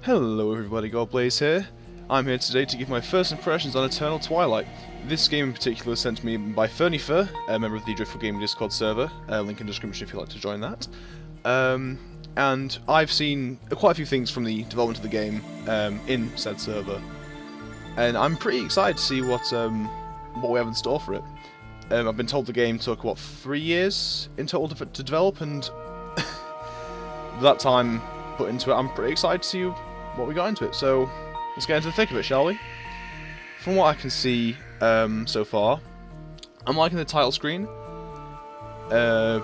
Hello everybody, Goldblaze here. I'm here today to give my first impressions on Eternal Twilight. This game in particular was sent to me by Fernifer, a member of the Driftful Gaming Discord server, link in the description if you'd like to join that. And I've seen quite a few things from the development of the game in said server, and I'm pretty excited to see what we have in store for it. I've been told the game took, what, 3 years in total to develop, and that time put into it, I'm pretty excited to see what we got into it. So let's get into the thick of it, shall we? From what I can see so far, I'm liking the title screen. The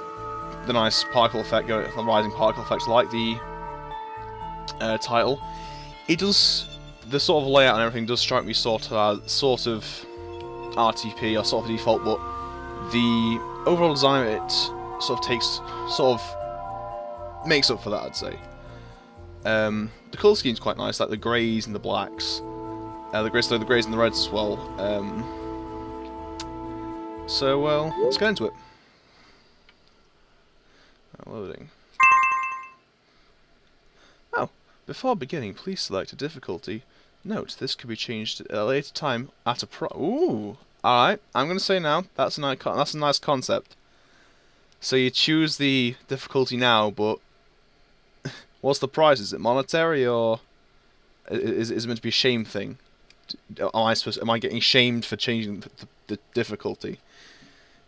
nice particle effect, the rising particle effect. I like the title. It does, the sort of layout and everything does strike me sort of RTP or sort of default, but the overall design of it makes up for that, I'd say. The colour scheme's quite nice, like the greys and the blacks. The greys and the reds as well. Let's get into it. Loading. Oh, before beginning, please select a difficulty. Note, this could be changed at a later time at a Ooh! Alright, I'm going to say now, that's a nice concept. So you choose the difficulty now, but what's the price? Is it monetary, or is it meant to be a shame thing? Am I getting shamed for changing the difficulty?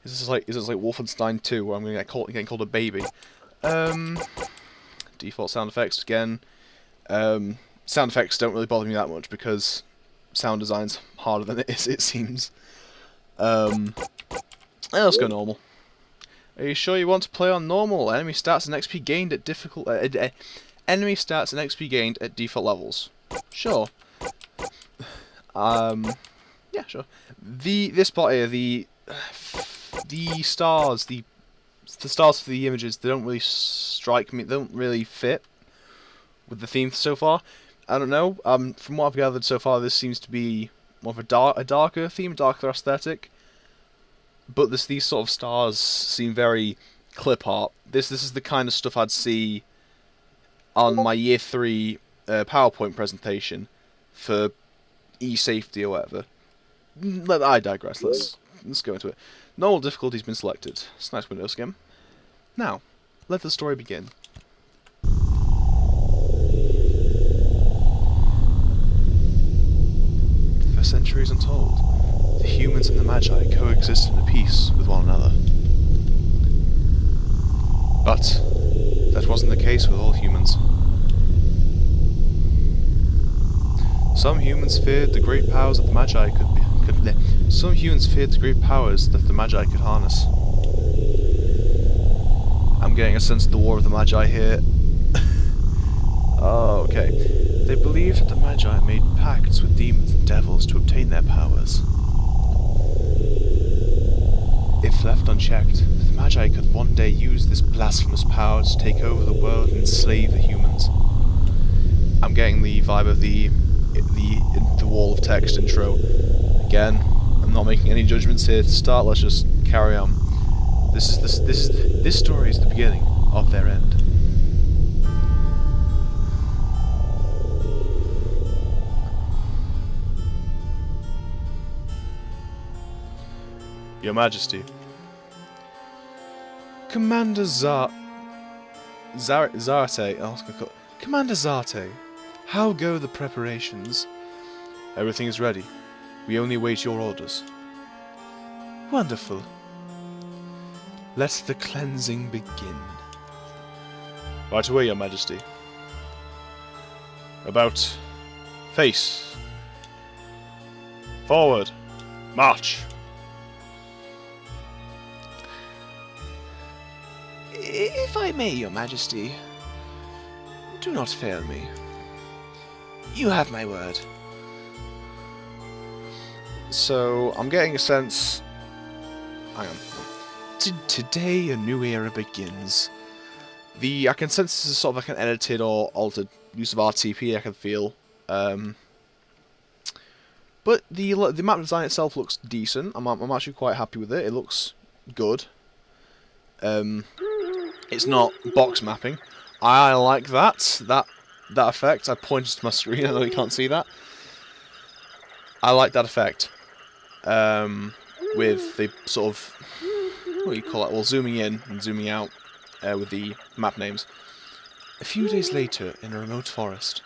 Is this like Wolfenstein 2, where I'm going to getting called a baby? Default sound effects again. Sound effects don't really bother me that much because sound design's harder than it is, it seems. Let's go normal. Are you sure you want to play on normal? Enemy stats and XP gained at enemy stats and XP gained at default levels. Sure. Yeah, sure. This part here, the stars, the stars for the images, they don't really strike me. They don't really fit with the theme so far. I don't know. From what I've gathered so far, this seems to be more of a darker theme, darker aesthetic. But these sort of stars seem very clip art. This is the kind of stuff I'd see on my Year 3 PowerPoint presentation for e-safety or whatever. I digress. Let's go into it. Normal difficulty's been selected. It's a nice window skim. Now, let the story begin. For centuries untold, the humans and the Magi coexisted in peace with one another. But that wasn't the case with all humans. Some humans feared the great powers that the Magi could harness. I'm getting a sense of the War of the Magi here. Oh, okay. They believed that the Magi made pacts with demons and devils to obtain their powers. If left unchecked, the Magi could one day use this blasphemous power to take over the world and enslave the humans. I'm getting the vibe of the wall of text intro. Again, I'm not making any judgments here to start. Let's just carry on. This story is the beginning of their end. Your Majesty. Commander Zarte. Commander Zarte, how go the preparations? Everything is ready. We only await your orders. Wonderful. Let the cleansing begin. Right away, Your Majesty. About face. Forward. March. If I may, Your Majesty, do not fail me. You have my word. So, I'm getting a sense... Hang on. Today, a new era begins. I can sense this is sort of like an edited or altered use of RTP, I can feel. But the map design itself looks decent. I'm actually quite happy with it. It looks good. It's not box mapping. I like that. That that effect. I pointed to my screen, I know you can't see that. I like that effect. With the sort of, what do you call it? Well, zooming in and zooming out with the map names. A few days later, in a remote forest.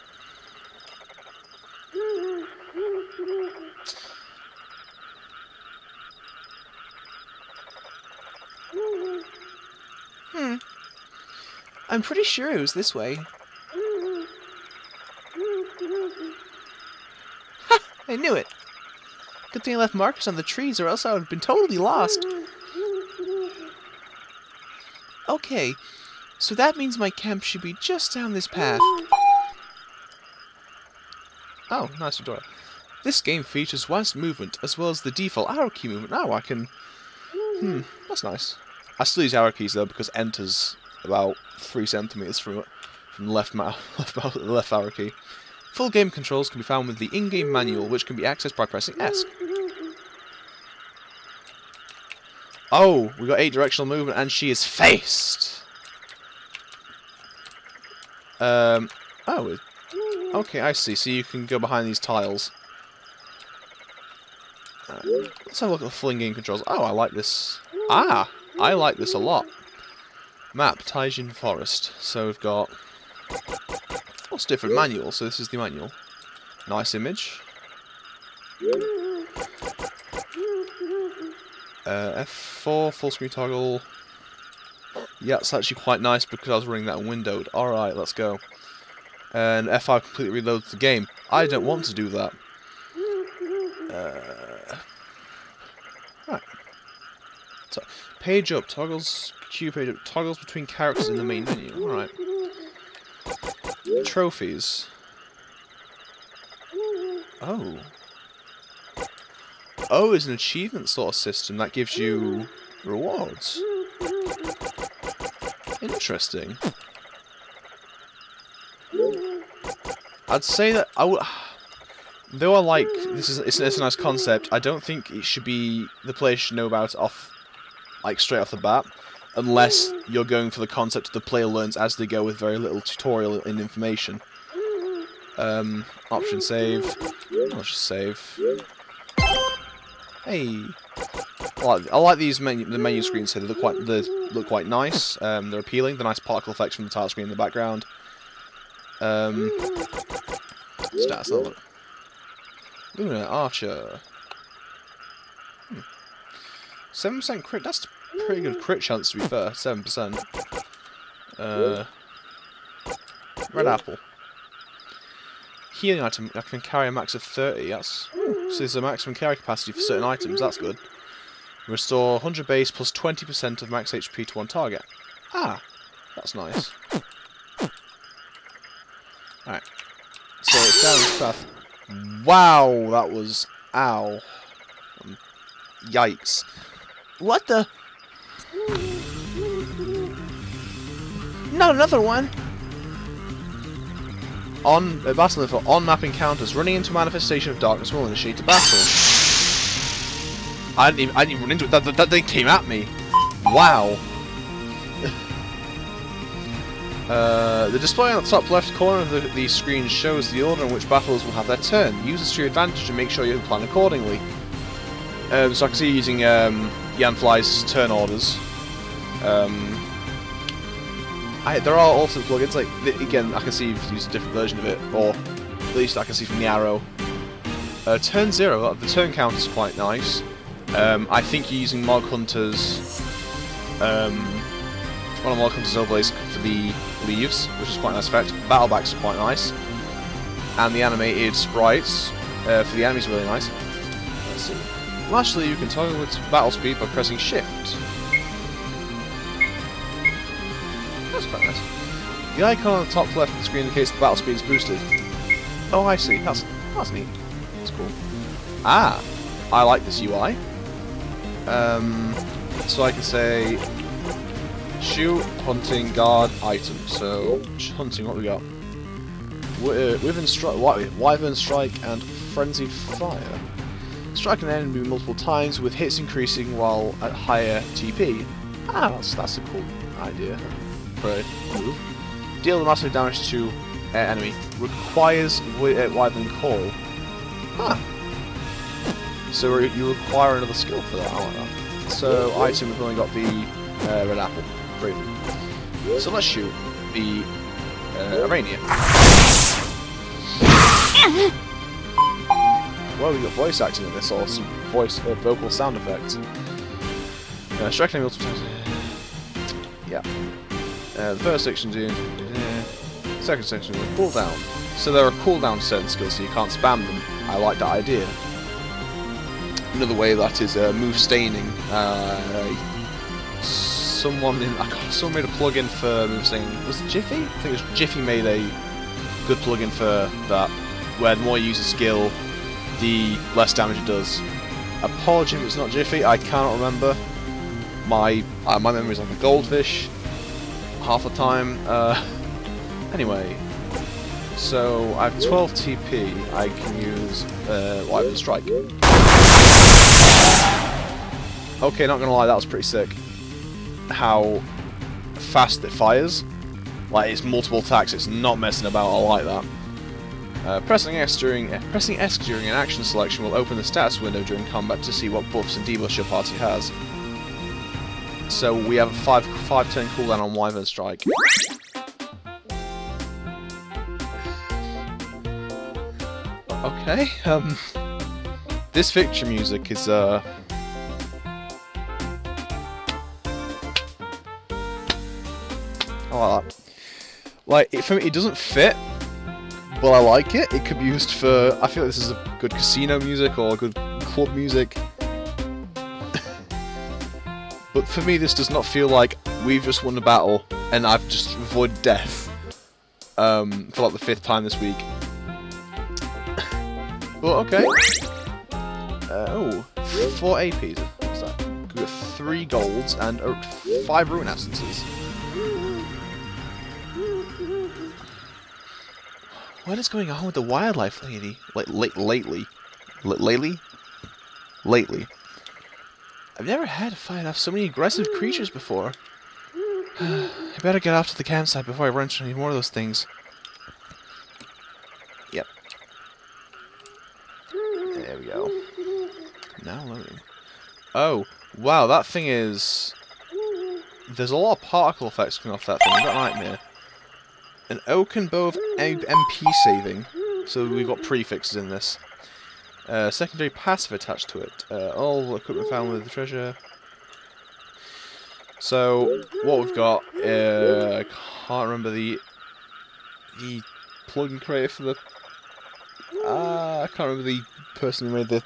I'm pretty sure it was this way. Ha! I knew it! Good thing I left markers on the trees, or else I would have been totally lost. Okay, so that means my camp should be just down this path. Oh, nice tutorial. This game features wide movement as well as the default arrow key movement. Now I can... that's nice. I still use arrow keys though because enter's about 3 centimeters from the left arrow key. Full game controls can be found with the in-game manual, which can be accessed by pressing S. Oh, we got 8 directional movement, and she is faced. Oh, okay, I see. So you can go behind these tiles. Let's have a look at the full in-game controls. Oh, I like this. Ah, I like this a lot. Map, Taijin Forest. So we've got what's different? Manual. So this is the manual. Nice image. F4, full screen toggle. Yeah, it's actually quite nice because I was running that windowed. Alright, let's go. And F5 completely reloads the game. I don't want to do that. Right. So, page up, toggles, queue page up, toggles between characters in the main menu. Alright. Trophies. Oh. Oh, it's an achievement sort of system that gives you rewards. Interesting. I'd say that I would, though I like it's a nice concept. I don't think it should be the player should know about it straight off the bat, unless you're going for the concept the player learns as they go with very little tutorial and information. Option save. Let's just save. Hey, I like these the menu screens here. They look quite nice. They're appealing. The nice particle effects from the tile screen in the background. Stats level. Luna Archer. 7% crit. That's a pretty good crit chance to be fair. 7%. Red apple. Healing item. I can carry a max of 30. That's so there's a maximum carry capacity for certain items. That's good. Restore 100 base plus 20% of max HP to one target. Ah, that's nice. Alright. So it's down this path. Wow, that was... Ow. Yikes. What the? Not another one! On battle info, on-map encounters, running into a manifestation of darkness will initiate a battle. I didn't even run into it. That thing came at me. Wow. The display on the top left corner of the screen shows the order in which battles will have their turn. Use this to your advantage and make sure you plan accordingly. So I can see you using Yanfly's turn orders. There are also plugins, like, again, I can see you've used a different version of it, or at least I can see from the arrow. Turn 0, the turn count is quite nice. I think you're using Mog Hunter's, one of Mog Hunter's overlays for the leaves, which is quite a nice effect. Battlebacks are quite nice. And the animated sprites for the enemies are really nice. Let's see. Lastly, you can toggle its battle speed by pressing Shift. That's quite nice. The icon on the top left of the screen indicates the battle speed is boosted. Oh, I see. That's neat. That's cool. Ah, I like this UI. So I can say shoot, hunting, guard, item. So hunting, what we got? Wyvern strike and frenzied fire. Strike an enemy multiple times with hits increasing while at higher TP. Ah, that's a cool idea. Move. Deal the massive damage to enemy requires Wyvern Call. Huh. So you require another skill for that. I like that. So item, we've only got the red apple. Great. So let's shoot the Arania. Well, we've got voice acting in this, or some vocal sound effects. Striking multiple times. Yeah. The first section doing. Second section doing cooldown. So there are cooldowns to certain skills, so you can't spam them. I like that idea. Another way that is move staining. Someone made a plugin for move staining. Was it Jiffy? I think it was Jiffy made a good plugin for that, where the more you use a skill, the less damage it does. Apology if it's not Jiffy. I cannot remember. My memory is like a goldfish half the time. Anyway, so I have 12 TP. I can use Wyvern Strike. Okay, not gonna lie, that was pretty sick. How fast it fires. Like, it's multiple attacks, it's not messing about, I like that. Pressing S during an action selection will open the stats window during combat to see what buffs and debuffs your party has. So we have a 5-turn cooldown on Wyvern Strike. Okay, this victory music is I like that. Like, for me, it doesn't fit, but I like it. It could be used for. I feel like this is a good casino music or good club music. But for me, this does not feel like we've just won a battle and I've just avoided death for like the 5th time this week. Well, okay. Oh, 4 APs. What's that? We've got 3 golds and 5 rune essences. What is going on with the wildlife lady? Lately? I've never had a fight off so many aggressive creatures before. I better get off to the campsite before I run into any more of those things. Yep. There we go. Now loading. Oh, wow, that thing is... There's a lot of particle effects coming off that thing. I've got a nightmare. An oaken bow of MP saving. So we've got prefixes in this. Secondary passive attached to it. All equipment found with the treasure. So what we've got, I can't remember the plugin creator for the. I can't remember the person who made the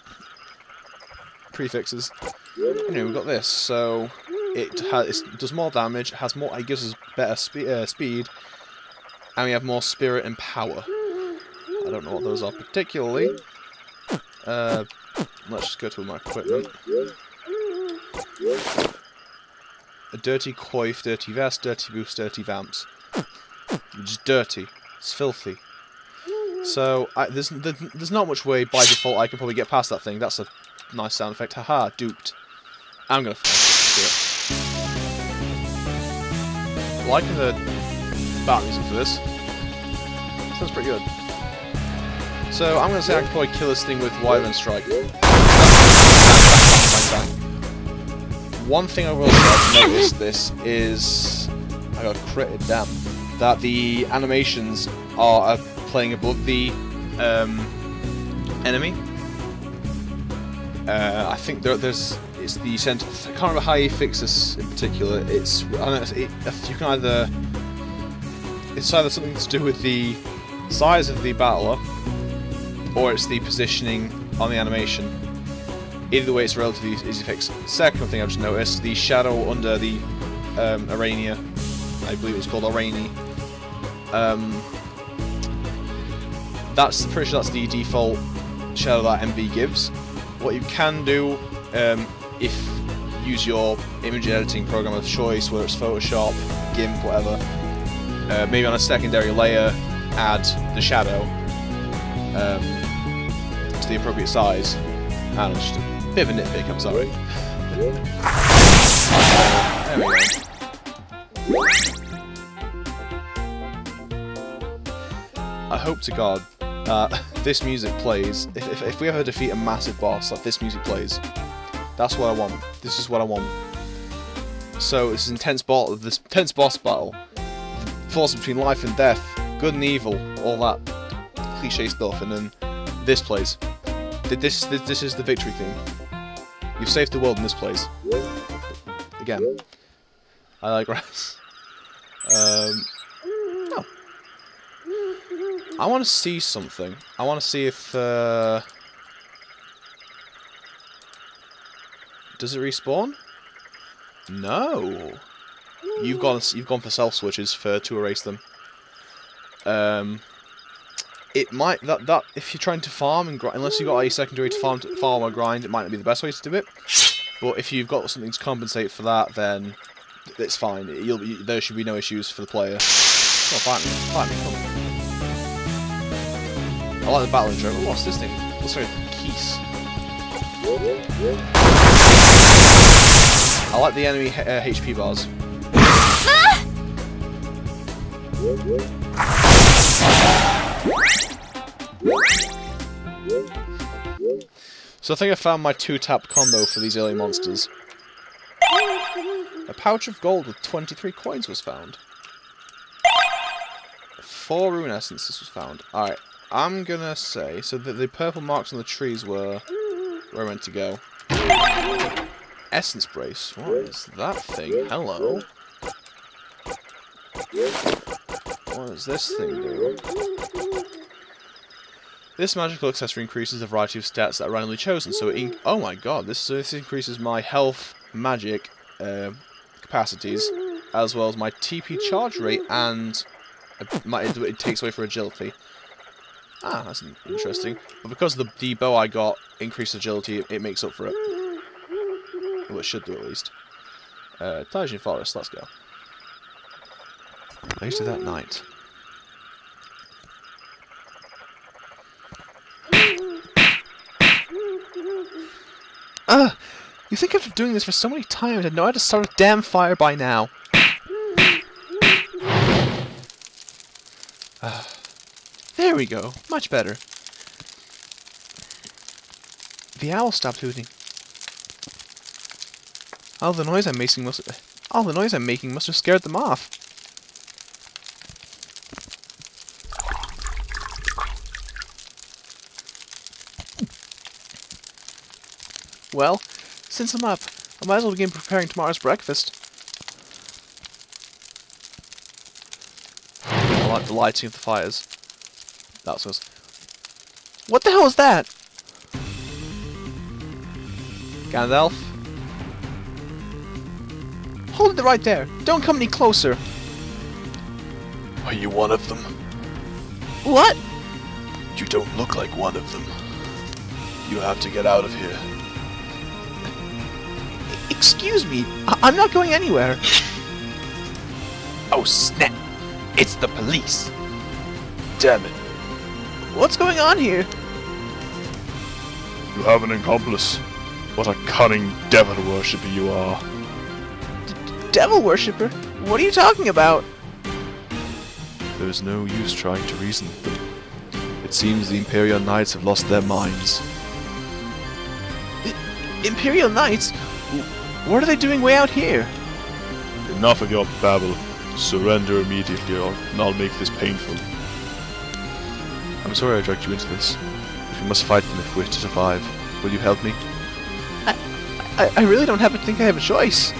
prefixes. Anyway, we've got this. So it does more damage, has more. It gives us better speed, and we have more spirit and power. I don't know what those are particularly. Let's just go to my equipment. A dirty coif, dirty vest, dirty boots, dirty vamps. Just dirty. It's filthy. So there's not much way by default I can probably get past that thing. That's a nice sound effect. Haha, duped. I'm gonna do it. Liking the battle music for this. Sounds pretty good. So I'm going to say I can probably kill this thing with Wyvern Strike. Bang, bang. One thing I will say I've noticed this is... I got critted, damn. That the animations are playing above the enemy. I think there's... It's the center... I can't remember how you fix this in particular. It's... I don't know, you can either... It's either something to do with the size of the battler, or it's the positioning on the animation. Either way, it's relatively easy to fix. Second thing I've just noticed, the shadow under the Arania, I believe it was called Arani. That's pretty sure that's the default shadow that MV gives. What you can do, if you use your image editing program of choice, whether it's Photoshop, GIMP, whatever, maybe on a secondary layer, add the shadow. To the appropriate size. And it's just a bit of a nitpick, I'm sorry. There we go. hope to God this music plays. If we ever defeat a massive boss, like this music plays. That's what I want. This is what I want. So this intense boss battle, force between life and death, good and evil, all that cliche stuff, and then this plays. This is the victory theme. You've saved the world in this place. Again, I like grass. Oh. I want to see something. I want to see if does it respawn? No. You've gone for self switches to erase them. It might that if you're trying to farm and grind, unless you've got a secondary to farm or grind, it might not be the best way to do it. But if you've got something to compensate for that, then it's fine. There should be no issues for the player. Oh, fight me, come on. I like the battle intro. Oh, what's this thing? Looks like a keys. I like the enemy HP bars. So I think I found my 2-tap combo for these early monsters. A pouch of gold with 23 coins was found. 4 rune essences was found. Alright, I'm gonna say, so the purple marks on the trees were where I meant to go. Essence brace. What is that thing? Hello. What does this thing do? This magical accessory increases the variety of stats that are randomly chosen. So oh my god, this increases my health, magic capacities, as well as my TP charge rate, and it takes away for agility. Ah, that's interesting. But because the bow I got increased agility, it makes up for it. Well, it should do at least. Tajin Forest, let's go. Later that night. You think after doing this for so many times I'd know how to start a damn fire by now. There we go. Much better. The owl stopped hooting. All the noise I'm making must have scared them off. Well, since I'm up, I might as well begin preparing tomorrow's breakfast. I like the lighting of the fires. That's us. What the hell is that? Gandalf? Hold it right there. Don't come any closer. Are you one of them? What? You don't look like one of them. You have to get out of here. Excuse me, I'm not going anywhere. Oh snap! It's the police! Damn it. What's going on here? You have an accomplice. What a cunning devil worshipper you are. Devil worshipper? What are you talking about? There's no use trying to reason with them. It seems the Imperial Knights have lost their minds. Imperial Knights? What are they doing way out here? Enough of your babble. Surrender immediately or I'll make this painful. I'm sorry I dragged you into this, but we must fight them if we're to survive. Will you help me? I really don't think I have a choice.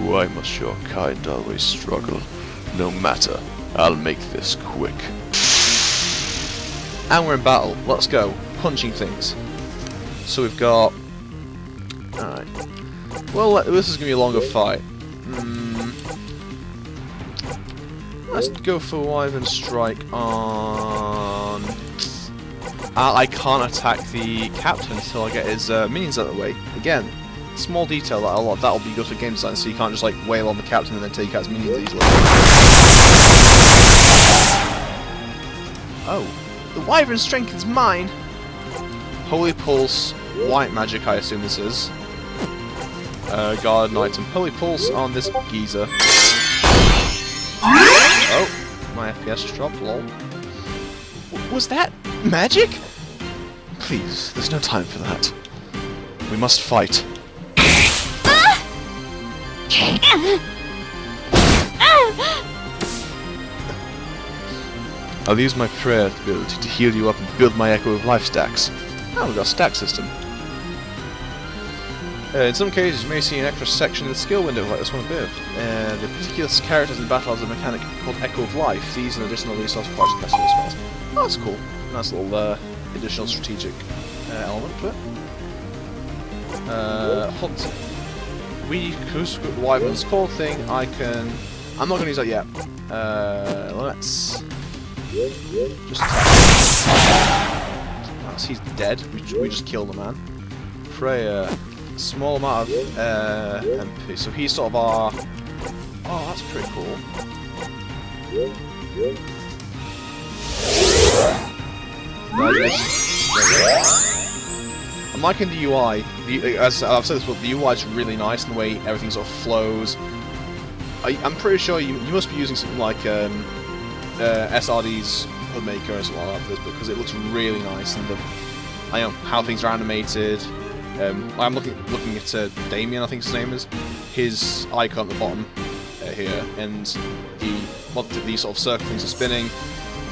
Why must your kind always struggle? No matter. I'll make this quick. And we're in battle. Let's go. Punching things. So we've got... Alright. Well, this is going to be a longer fight. Let's go for Wyvern Strike on... I can't attack the captain until I get his minions out of the way. Again, small detail that'll be good for game design, so you can't just like wail on the captain and then take out his minions easily. Oh, The Wyvern strength is mine. Holy Pulse, white magic I assume this is. Guard item. Holy Pulse on this geezer. Oh, My FPS just dropped, lol. Was that magic? Please, there's no time for that. We must fight. I'll use my prayer ability to heal you up and build my Echo of Life stacks. Oh, we've got a stack system. In some cases, you may see an extra section in the skill window like this one above. The particular characters in battle has a mechanic called Echo of Life. These are additional resource for parts casting spells. Oh, that's cool. Nice little additional strategic element to it. Hunt. We Cruise the Wyvern's core thing. I'm not going to use that yet. Let's just attack. He's dead. We just killed the man. Freya. Small amount of MP. So he's sort of our... Oh, that's pretty cool. I'm liking the UI. As I've said this before, the UI is really nice in the way everything sort of flows. I'm pretty sure you must be using something like SRD's HUDmaker or something like that for this, because it looks really nice, and I know how things are animated. I'm looking at Damien, I think his name is. His icon at the bottom here, and these sort of circle things are spinning,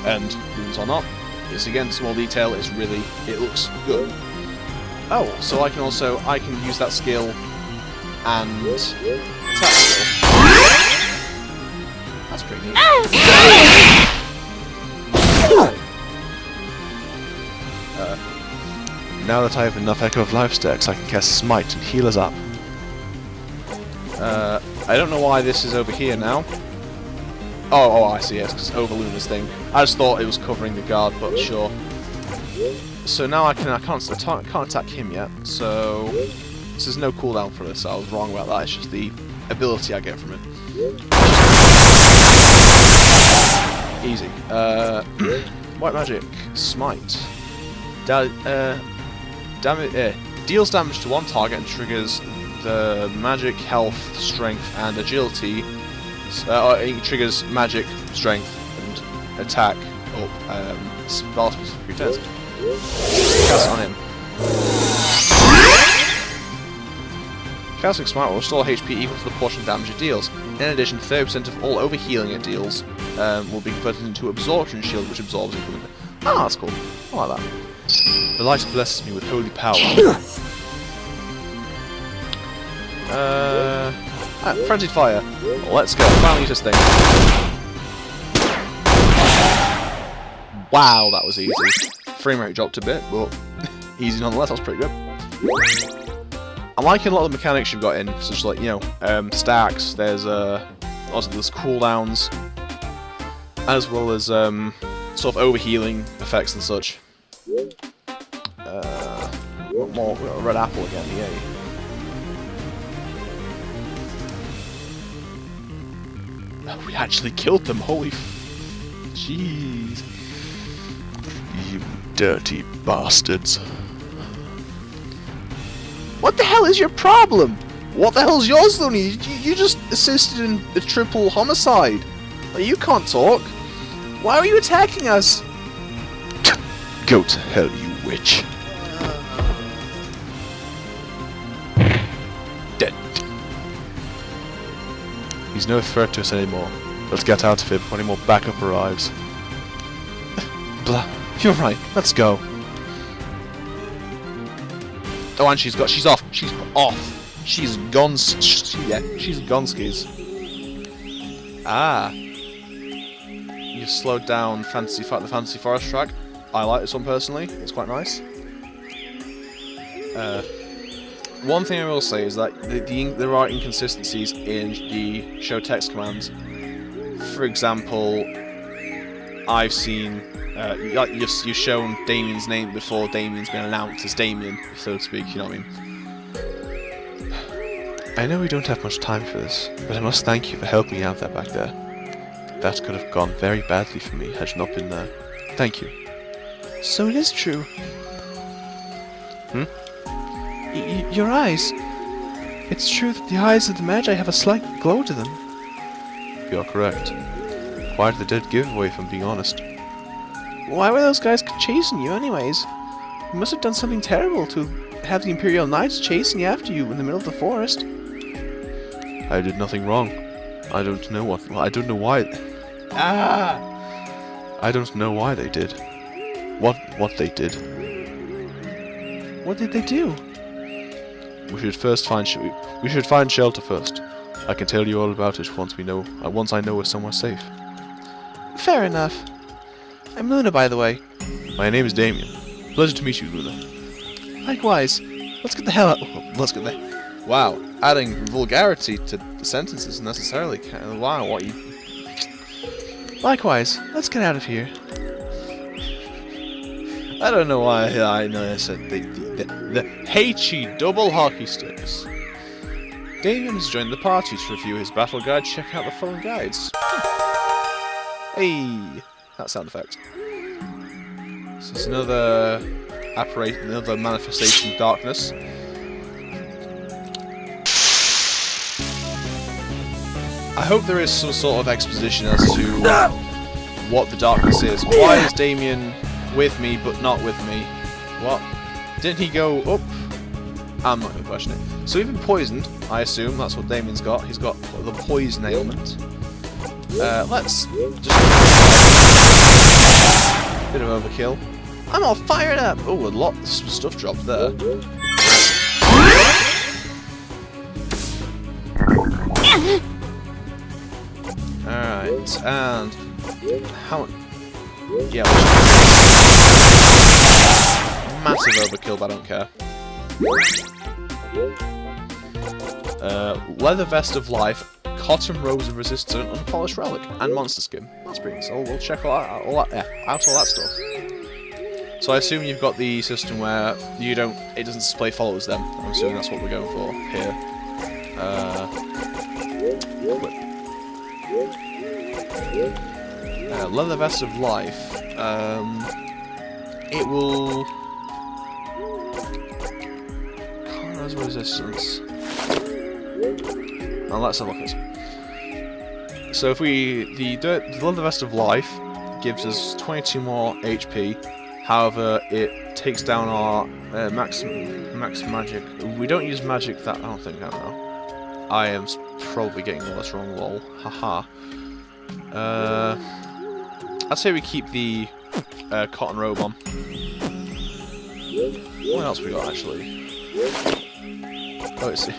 and runes are not. It's again small detail. It looks good. Oh, so I can use that skill and attack skill. That's pretty neat. Now that I have enough Echo of Life stacks, I can cast Smite and heal us up. I don't know why this is over here now. Oh, I see, yes, because it's over Luna's thing. I just thought it was covering the guard, but sure. So now I can't attack him yet, so there's no cooldown for this. I was wrong about that, it's just the ability I get from it. Easy. White magic. Smite. Deals damage to one target and triggers the magic, health, strength, and agility. It triggers magic, strength, and attack up spell specific returns. Cast on him. Casting Smite will restore HP equal to the portion of damage it deals. In addition, 30% of all overhealing it deals will be converted into Absorption Shield, which absorbs increment. Ah, that's cool. I like that. The light blesses me with holy power. Frenzied Fire. Let's go. Finally use this thing. Wow, that was easy. Frame rate dropped a bit, but easy nonetheless. That was pretty good. I'm liking a lot of the mechanics you've got in, such like, stacks. There's also there's cooldowns, as well as sort of overhealing effects and such. What more? We've got a red apple again, yay. We actually killed them, holy jeez. You dirty bastards. What the hell is your problem? What the hell's yours, Looney? You just assisted in a triple homicide. You can't talk. Why are you attacking us? Go to hell, you witch. Dead. He's no threat to us anymore. Let's get out of here before any more backup arrives. Blah. You're right. Let's go. Oh, and she's off. She's off. She's gone. She's gone skis. Ah. You've slowed down the Fantasy Forest track. I like this one personally. It's quite nice. One thing I will say is that there are inconsistencies in the show text commands. For example, I've seen you've shown Damien's name before Damien's been announced as Damien, so to speak. You know what I mean? I know we don't have much time for this, but I must thank you for helping me out there back there. That could have gone very badly for me had you not been there. Thank you. So it is true. Hmm? Your eyes. It's true that the eyes of the Magi have a slight glow to them. You're correct. quite the dead giveaway, if I'm being honest. Why were those guys chasing you anyways? You must have done something terrible to have the Imperial Knights chasing after you in the middle of the forest. I did nothing wrong. I don't know what. I don't know why. I don't know why they did. What they did. What did they do? We should first find we should find shelter first. I can tell you all about it once I know we're somewhere safe. Fair enough. I'm Luna, by the way. My name is Damien. Pleasure to meet you, Luna. Likewise. Let's get the hell out. Let's get the. Wow, adding vulgarity to the sentences unnecessarily. Wow, what you... Likewise. Let's get out of here. I don't know why I said the Heichi double hockey sticks. Damien has joined the party to review his Battleguard. Check out the following guides. Hey, that sound effect. So it's another another manifestation of darkness. I hope there is some sort of exposition as to what the darkness is. Why is Damien with me but not with me? What? Didn't he go up? I'm not going to question it. So even poisoned, I assume that's what Damien's got. He's got the poison ailment. Let's just... Bit of overkill. I'm all fired up! Oh, a lot of stuff dropped there. Alright, and... how... yeah, massive overkill, but I don't care. Leather vest of life, cotton robes of resistance, unpolished relic, and monster skin. That's pretty nice. So we'll check all that stuff. So I assume you've got the system where it doesn't display followers then. I'm assuming that's what we're going for here. Leather vest of life. It will... Carnage resistance. Now let's have a look at it. So if the leather vest of life gives us 22 more HP. However, it takes down our max magic. We don't use magic that I don't know. I am probably getting all this wrong. Lol. Haha. I'd say we keep the cotton robe on. What else we got actually? Oh, let's see.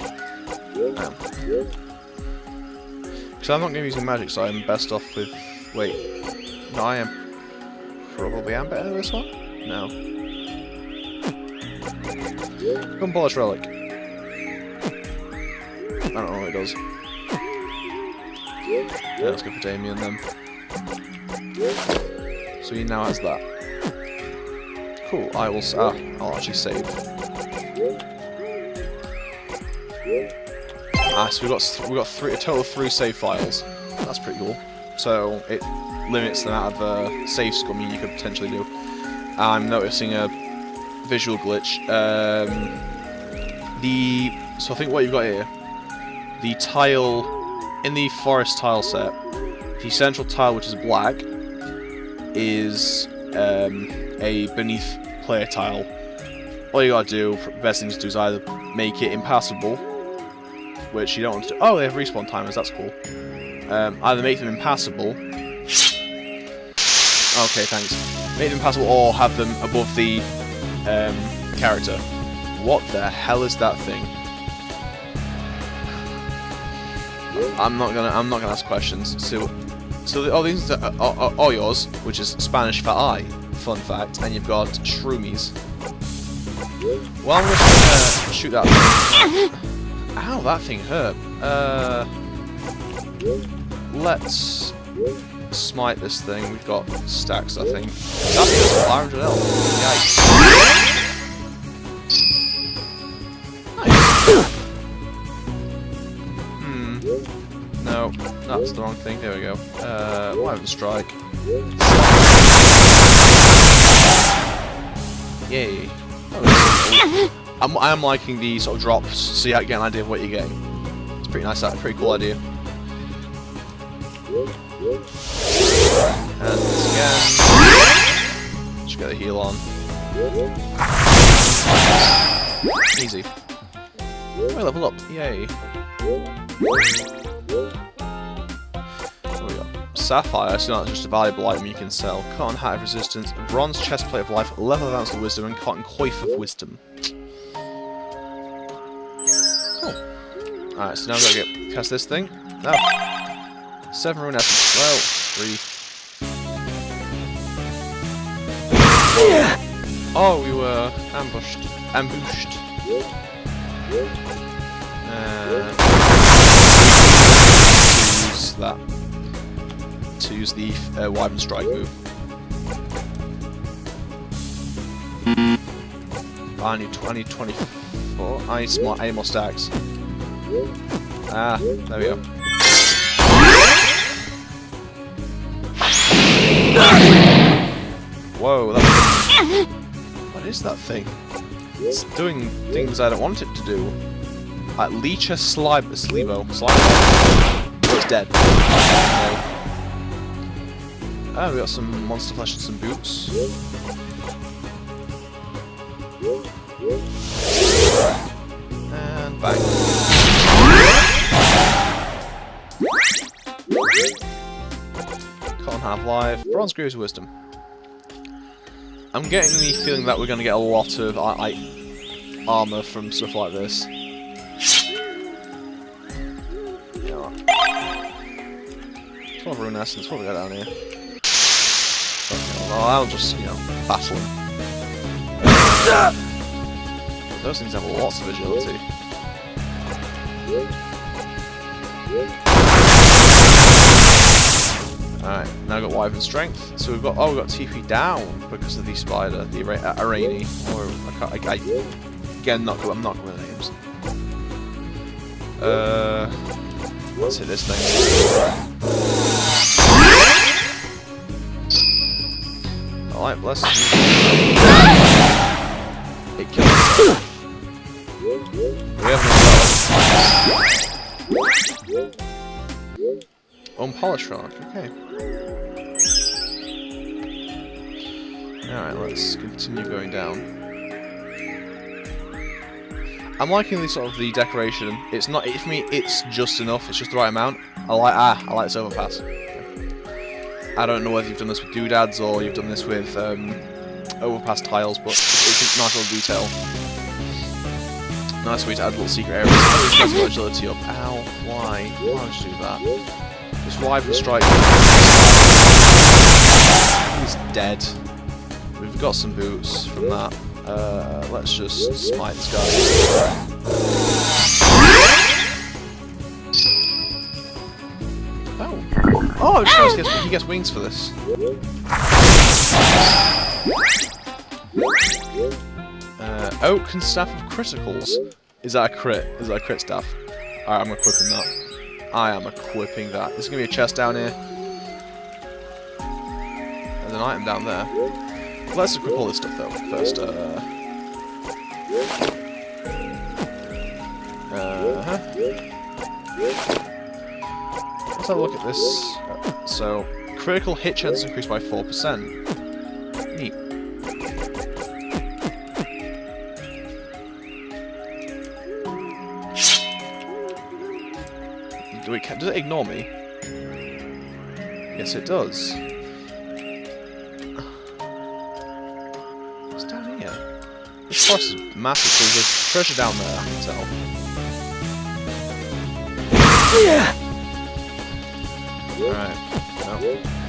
Because I'm not going to be using magic, so I'm best off with... Wait. No, I am... Probably am better than this one? No. Unpolished relic. I don't know what it does. Yeah, let's go for Damien then. So he now has that. Cool, I'll actually save. So we got a total of 3 save files. That's pretty cool. So it limits the amount of save scumming you could potentially do. I'm noticing a visual glitch. So I think what you've got here, the tile in the forest tile set, the central tile, which is black, is a beneath player tile. All you gotta do, best thing to do is either make it impassable, which you don't want to do. Oh, they have respawn timers, that's cool. Either make them impassable. Okay, thanks. Make them impassable or have them above the character. What the hell is that thing? I'm not gonna ask questions. So all these are yours, which is Spanish for eye. Fun fact. And you've got shroomies. Well, I'm gonna shoot that thing. Ow, that thing hurt. Let's smite this thing. We've got stacks, I think. That's just 500 health. Yikes. No, that's the wrong thing. There we go. We'll have a strike. Yay. I'm liking the sort of drops, so you get an idea of what you're getting. It's pretty nice, that's a pretty cool idea. And this again. Just get a heal on. Easy. We level up. Yay. Sapphire, so that's just a valuable item you can sell. Cotton hat of resistance, bronze chestplate of life, leather lance of wisdom, and cotton coif of wisdom. Cool. Alright, so now I've got to get past this thing. No. 7 rune essence. Well, 3. Oh, we were ambushed. Use that. To use the Wyvern Strike move. I need 24. I need more stacks. Ah, there we go. Whoa, that what is that thing? It's doing things I don't want it to do. Leech a Slibo. Oh, it's dead. No. We got some monster flesh and some boots. And bang. Can't have life. Bronze Greaves of Wisdom. I'm getting the feeling that we're going to get a lot of armor from stuff like this. Yeah. 12 rune essence. What have we got down here? Oh, I'll just, battle him. Those things have lots of agility. Alright, now I've got Wyvern Strength. So we've got TP down because of the spider, the Arani. Or again, I'm not good at names. Let's hit this thing. Alright, bless you. It kills us. We have no Unpolished rock, okay. Alright, let's continue going down. I'm liking the sort of the decoration. It's not, for me, it's just enough, it's just the right amount. I like this overpass. I don't know whether you've done this with doodads or you've done this with overpass tiles, but it's a nice little detail. Nice way to add little secret areas. Oh, it's got agility up. Ow, why? Why would you do that? This Wyvern Strike. He's dead. We've got some boots from that. Let's just smite this guy. Oh, he gets wings for this. Oak and Staff of Criticals. Is that a crit? Is that a crit staff? Alright, I'm equipping that. I am equipping that. There's gonna be a chest down here. There's an item down there. Let's equip all this stuff though. First, Let's have a look at this. So, critical hit chance increased by 4%. Neat. Does it ignore me? Yes, it does. What's down here? This forest is massive, so there's a treasure down there, I can tell. Yeah. Alright, no.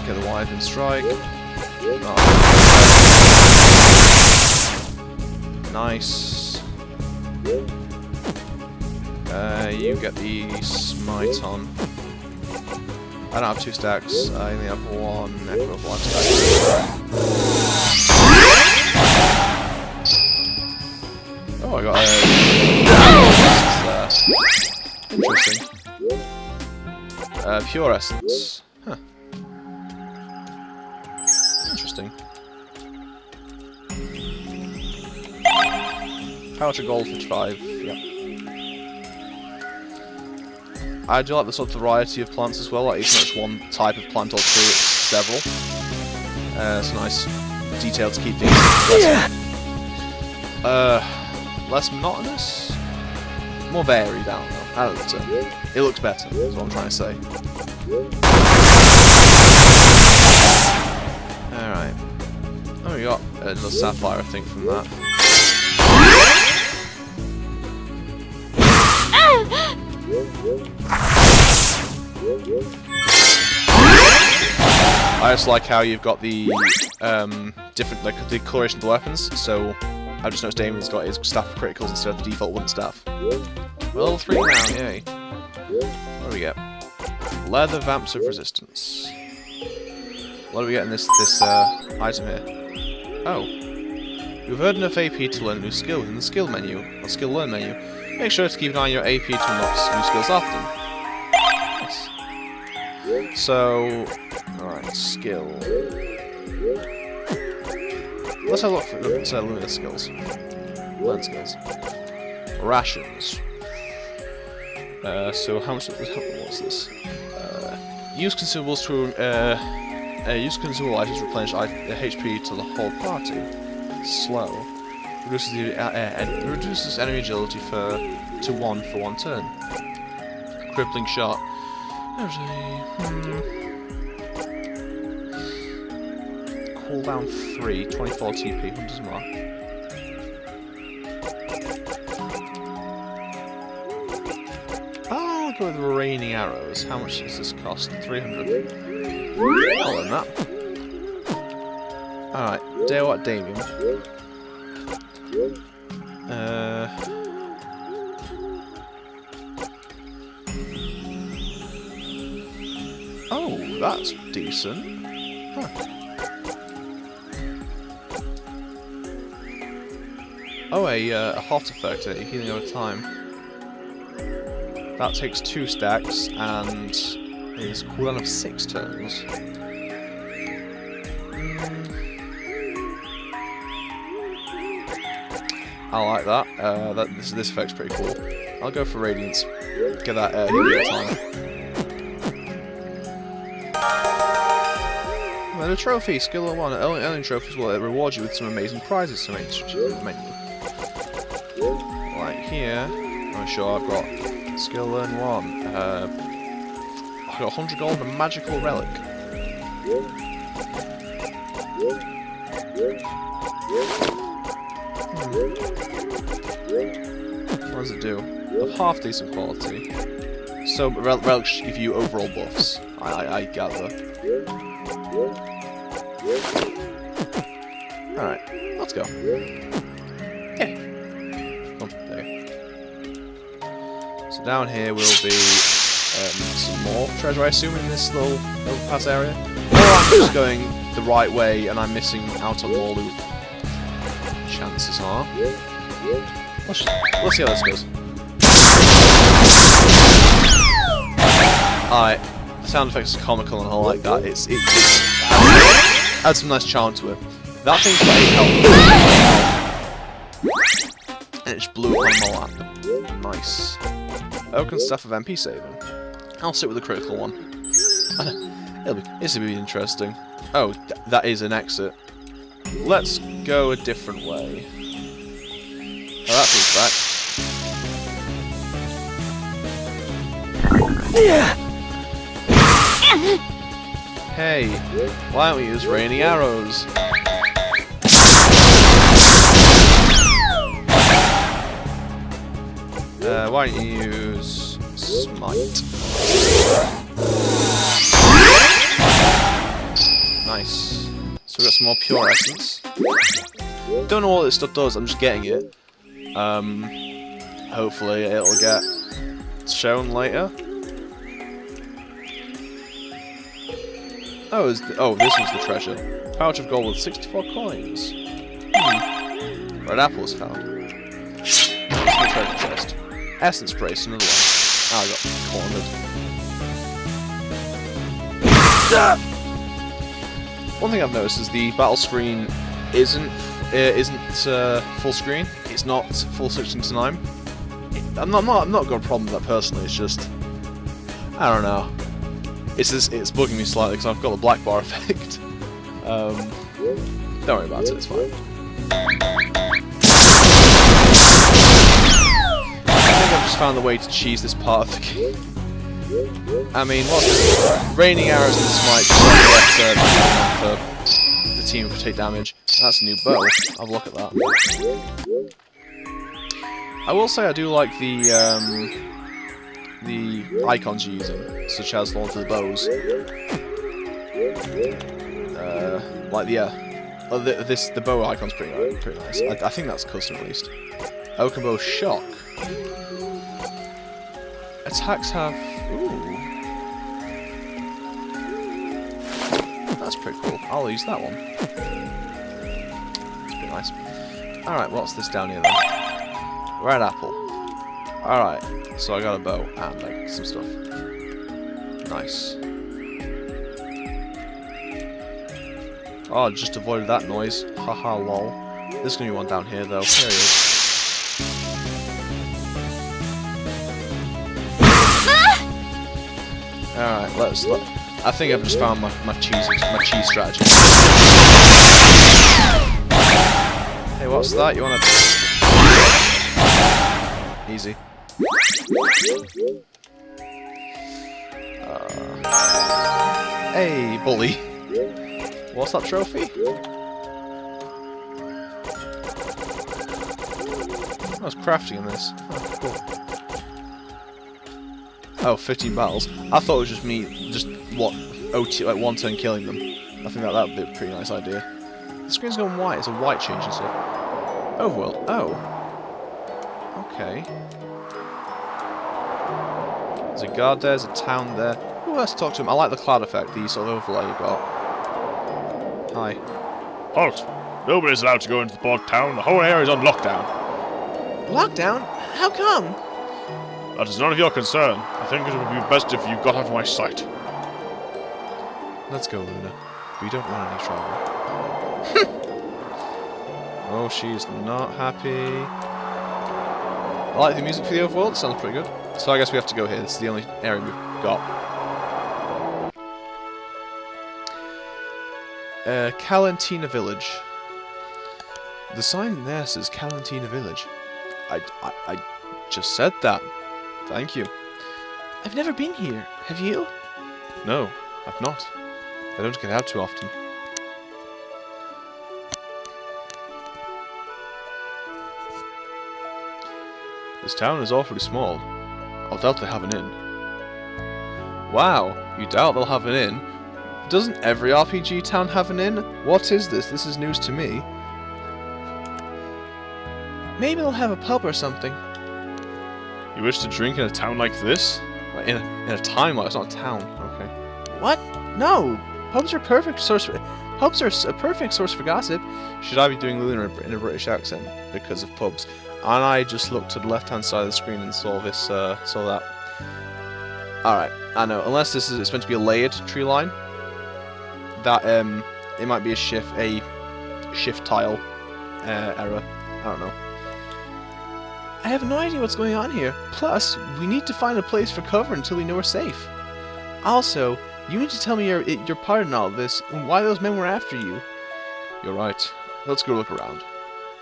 Get the Wyvern Strike. Oh. Nice. You get the smite on. I don't have 2 stacks, I only have 1 equivalent stack. Oh, I got a... Interesting. Pure essence. Huh. Interesting. How much a gold for 5? Yep. I do like the sort of variety of plants as well, like it's not just one type of plant or tree, it's several. It's a nice detail to keep things less monotonous, more varied. I don't know. I don't know. It looks better. Is what I'm trying to say. All right. Oh, we got another sapphire, I think, from that. I just like how you've got the different, like, the coloration of the weapons. So I've just noticed Damien's got his staff of criticals instead of the default wooden staff. Level 3 now, yay. What do we get? Leather vamps of resistance. What do we get in this item here? Oh. You've earned enough AP to learn a new skill within the skill menu, or skill learn menu. Make sure to keep an eye on your AP to unlock new skills often. Nice. So, alright, skill. Let's have a look for luminous skills. Learn skills. Rations. So how much? What's this? Use consumables to use consumable items to replenish HP to the whole party. Slow. Reduces the reduces enemy agility to 1 for 1 turn. Crippling shot. There's a cooldown 3, 24 TP. Hunter's mark. I'll go with raining arrows. How much does this cost? 300. I'll learn that. Alright, dare what, Damien? Oh, that's decent. Huh. Oh, a hot effect, healing over time. That takes 2 stacks and is cooldown of 6 turns. I like that. This effect's pretty cool. I'll go for Radiance. Get that healing time. And a trophy, skill 1. Earning trophies will reward you with some amazing prizes to make the menu. Like here, I'm sure I've got skill learn 1. I've got 100 gold and a magical relic. What does it do? Of half decent quality. So relics give you overall buffs. I gather. Alright, let's go. Yeah. Oh, there. So down here will be some more treasure, I assume, in this little pass area. Or I'm just going the right way and I'm missing out on more loot. Chances are. Let's see how this goes. Alright, the sound effects are comical and all like that. It adds some nice charm to it. That thing's got 8 health. And it just blew upon them all at. Nice. Oak and Staff of MP saving. I'll sit with the critical one. This will be interesting. Oh, that is an exit. Let's go a different way. Oh, that feels back. Hey, why don't we use raining arrows? Why don't you use smite? Nice. So we've got some more pure essence. Don't know what this stuff does, I'm just getting it. Hopefully it'll get shown later. Oh, this was the treasure. Pouch of gold with 64 coins. Red apple was found. What's in the treasure chest? Essence brace, another one. Ah, I got cornered. One thing I've noticed is the battle screen isn't full screen. It's not full 16:9. I'm not got a problem with that personally. It's just I don't know. It's bugging me slightly because I've got the black bar effect. Don't worry about it, it's fine. I think I've just found the way to cheese this part of the game. I mean, what's this? Raining arrows and smite for the team to take damage. That's a new bow. Have a look at that. I will say I do like the icons you're using, such as the ones with the bows. The bow icon's pretty nice. I think that's custom at least. Oaken bow shock. Attacks have. Ooh. That's pretty cool. I'll use that one. It's pretty nice. Alright, what's this down here then? Red apple. Alright, so I got a bow and like some stuff. Nice. Oh, just avoided that noise. Haha, lol. There's gonna be one down here though. There he is. Alright, let's look. I think I've just found my cheese strategy. Hey, what's that? You wanna... Easy. Hey, bully. What's that trophy? I was crafting in this. Oh, cool. Oh, 15 battles. I thought it was just me, like one turn killing them. I think that would be a pretty nice idea. The screen's going white. It's a white change and stuff. Overworld. Oh. Okay. There's a guard there. There's a town there. Ooh, let's talk to him. I like the cloud effect. The sort of overlay you got. Hi. Halt! Nobody's allowed to go into the bog town. The whole area's on lockdown. Lockdown? How come? That is none of your concern. I think it would be best if you got out of my sight. Let's go, Luna. We don't want any trouble. Oh, she's not happy. I like the music for the overworld. It sounds pretty good. So I guess we have to go here. This is the only area we've got. Kalantina Village. The sign there says Kalantina Village. I just said that. Thank you. I've never been here. Have you? No, I've not. I don't get out too often. This town is awfully small. I doubt they have an inn. Wow, you doubt they'll have an inn? Doesn't every RPG town have an inn? What is this? This is news to me. Maybe they'll have a pub or something. You wish to drink in a town like this? In a time like it's not a town. Okay. What? No. Pubs are a perfect source for gossip. Should I be doing Luna in a British accent because of pubs? And I just looked to the left-hand side of the screen and saw this. Saw that. All right. I know. Unless it's meant to be a layered tree line. That it might be a shift tile error. I don't know. I have no idea what's going on here. Plus, we need to find a place for cover until we know we're safe. Also, you need to tell me your part in all of this and why those men were after you. You're right. Let's go look around.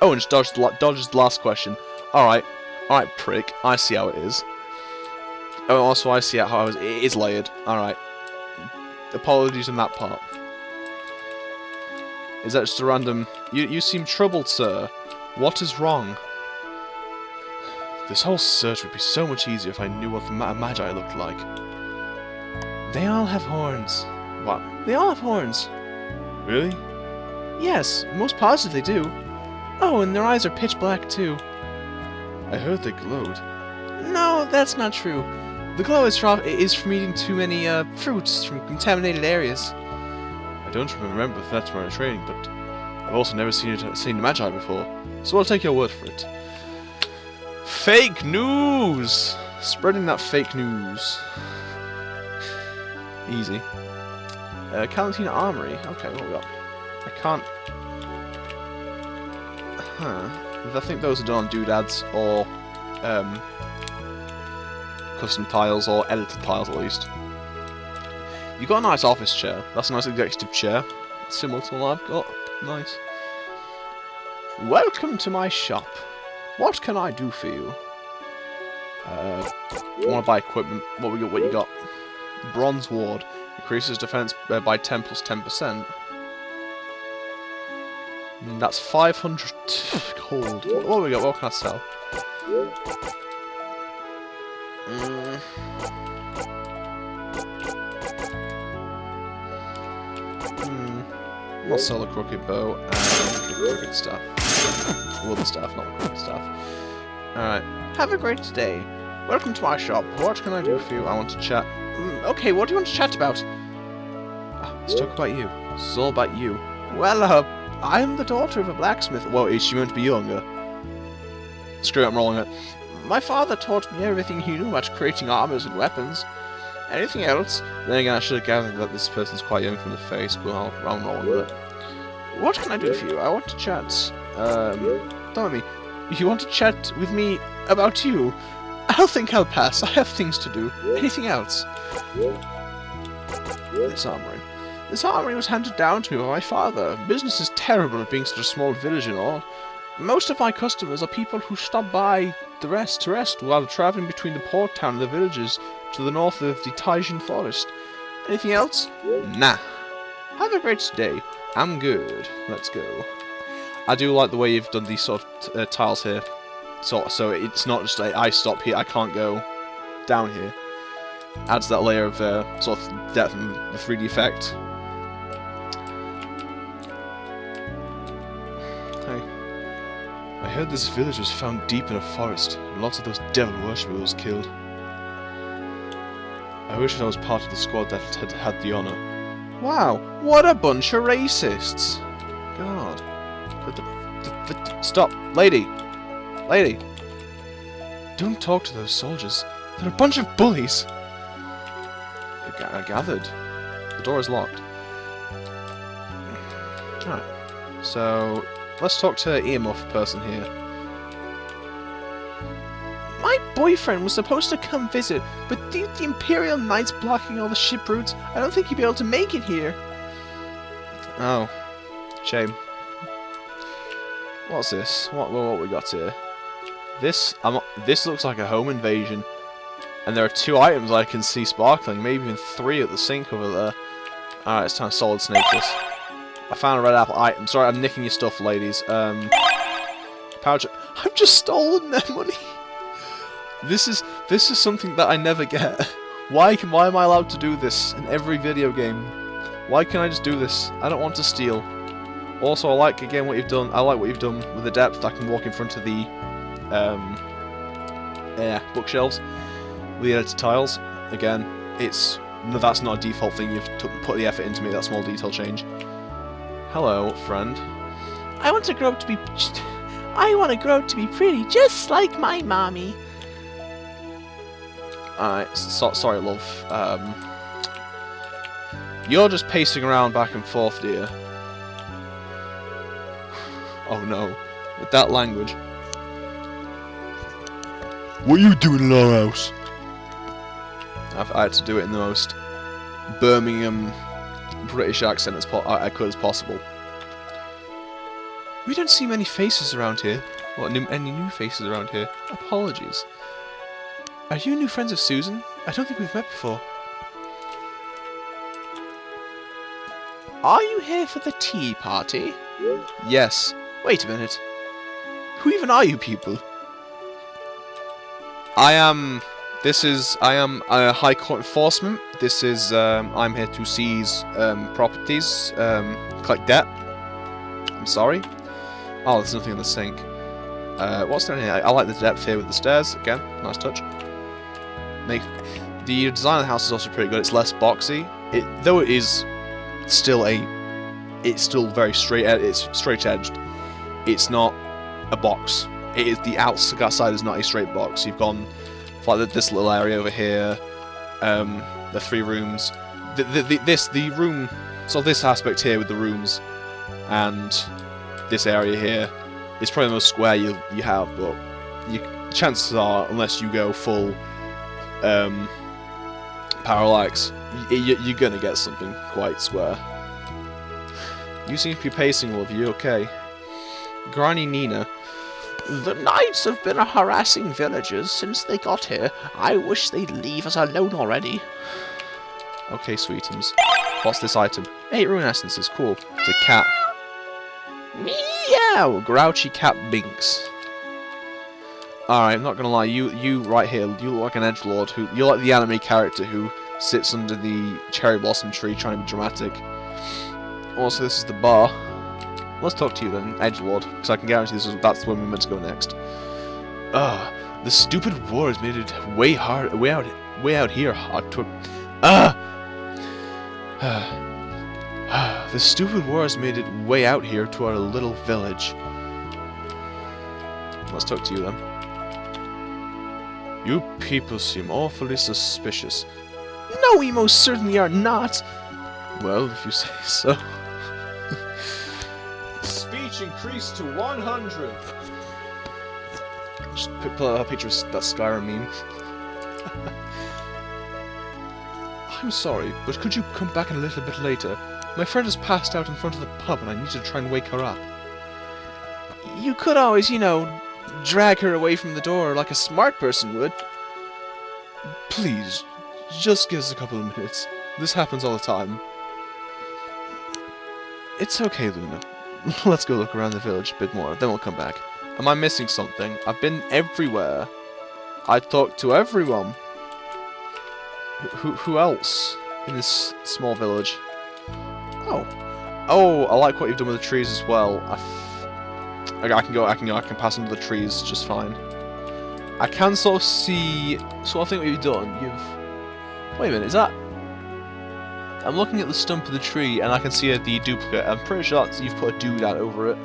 Oh, and just dodges the last question. Alright, prick. I see how it is. Oh, also I see how it is layered. Alright. Apologies on that part. Is that just a random... You seem troubled, sir. What is wrong? This whole search would be so much easier if I knew what the Magi looked like. They all have horns. What? They all have horns. Really? Yes, most positively do. Oh, and their eyes are pitch black too. I heard they glowed. No, that's not true. The glow is from eating too many fruits from contaminated areas. I don't remember if that's my training, but I've also never seen the Magi before, so I'll take your word for it. Fake news! Spreading that fake news. Easy. Kalantina Armory. Okay, what we got? I can't... Huh. I think those are done on doodads, or custom tiles, or edited tiles at least. You got a nice office chair. That's a nice executive chair. Similar to one I've got. Nice. Welcome to my shop. What can I do for you? I want to buy equipment. What you got? Bronze Ward. Increases defense by 10 plus 10%. That's 500 gold. What do we got? What can I sell? I'll sell the crooked bow and the crooked staff. Well, the staff, not the crooked staff. Alright. Have a great day. Welcome to my shop. What can I do for you? I want to chat. Okay, what do you want to chat about? Let's talk about you. This is all about you. Well, I'm the daughter of a blacksmith. Well, is she meant to be younger? Screw it, I'm rolling it. My father taught me everything he knew about creating armors and weapons. Anything else? Then again, I should have gathered that this person's quite young from the face, but I'm rolling with it. What can I do for you? I want to chat. Tell me. You want to chat with me about you? I'll think I'll pass. I have things to do. Anything else? This armory. This armory was handed down to me by my father. Business is terrible at being such a small village and all. Most of my customers are people who stop by to rest while travelling between the port town and the villages to the north of the Taijin forest. Anything else? Nah. Have a great day. I'm good. Let's go. I do like the way you've done these sort of tiles here. So it's not just I stop here, I can't go down here. Adds that layer of sort of depth and the 3D effect. I heard this village was found deep in a forest, and lots of those devil worshippers was killed. I wish I was part of the squad that had the honor. Wow, what a bunch of racists! God. Stop! Lady! Lady! Don't talk to those soldiers. They're a bunch of bullies! I gathered. The door is locked. Alright. So, let's talk to earmuff person here. My boyfriend was supposed to come visit, but due to the Imperial Knights blocking all the ship routes, I don't think he'd be able to make it here. Oh. Shame. What's this? What we got here? This looks like a home invasion. And there are 2 items I can see sparkling, maybe even 3 at the sink over there. Alright, it's time to solid snake this. I found a red apple item. Sorry, I'm nicking your stuff, ladies. Pouch. I've just stolen their money. This is something that I never get. Why am I allowed to do this in every video game? Why can't I just do this? I don't want to steal. Also, I like again what you've done. I like what you've done with the depth. I can walk in front of the bookshelves with the edited tiles. Again, that's not a default thing. You've put the effort into make that small detail change. Hello, friend. I want to grow up to be pretty, just like my mommy. Alright, sorry, love. You're just pacing around back and forth, dear. Oh no, with that language. What are you doing in our house? I had to do it in the most Birmingham British accent I could as possible. We don't see many faces around here. Any new faces around here? Apologies. Are you new friends of Susan? I don't think we've met before. Are you here for the tea party? Yes. Wait a minute. Who even are you people? I am a High Court enforcement. This is, I'm here to seize, properties, collect debt. I'm sorry. Oh, there's nothing in the sink. What's down here? I like the depth here with the stairs. Again, nice touch. The design of the house is also pretty good. It's less boxy. Though it is still it's still very straight. It's straight edged. It's not a box. It is the outside is not a straight box. You've gone for like this little area over here. The 3 rooms. The room. So this aspect here with the rooms and this area here is probably the most square you have, but chances are, unless you go full parallax, you're gonna get something quite square. You seem to be pacing, love. You okay? Granny Nina. The knights have been harassing villagers since they got here. I wish they'd leave us alone already. Okay, sweetums. What's this item? 8 rune essences. Cool. It's a cat. Meow! Grouchy cat Binks. Alright, I'm not gonna lie. You right here. You look like an edgelord. You're like the anime character who sits under the cherry blossom tree trying to be dramatic. Also, this is the bar. Let's talk to you then, edgelord, because I can guarantee that's when we're meant to go next. The stupid war has made it way out here. The stupid war has made it way out here to our little village. Let's talk to you then. You people seem awfully suspicious. No, we most certainly are not. Well, if you say so. Speech increased to 100. Just pull out a picture of that Skyrim meme. I'm sorry, but could you come back a little bit later? My friend has passed out in front of the pub and I need to try and wake her up. You could always, you know, drag her away from the door like a smart person would. Please, just give us a couple of minutes. This happens all the time. It's okay, Luna. Let's go look around the village a bit more, then we'll come back. Am I missing something? I've been everywhere. I talked to everyone. Who else in this small village? Oh, I like what you've done with the trees as well. I can pass under the trees just fine. I can sort of see, I think what you've done. Wait a minute, is that? I'm looking at the stump of the tree and I can see the duplicate. I'm pretty sure you've put a doodad over it.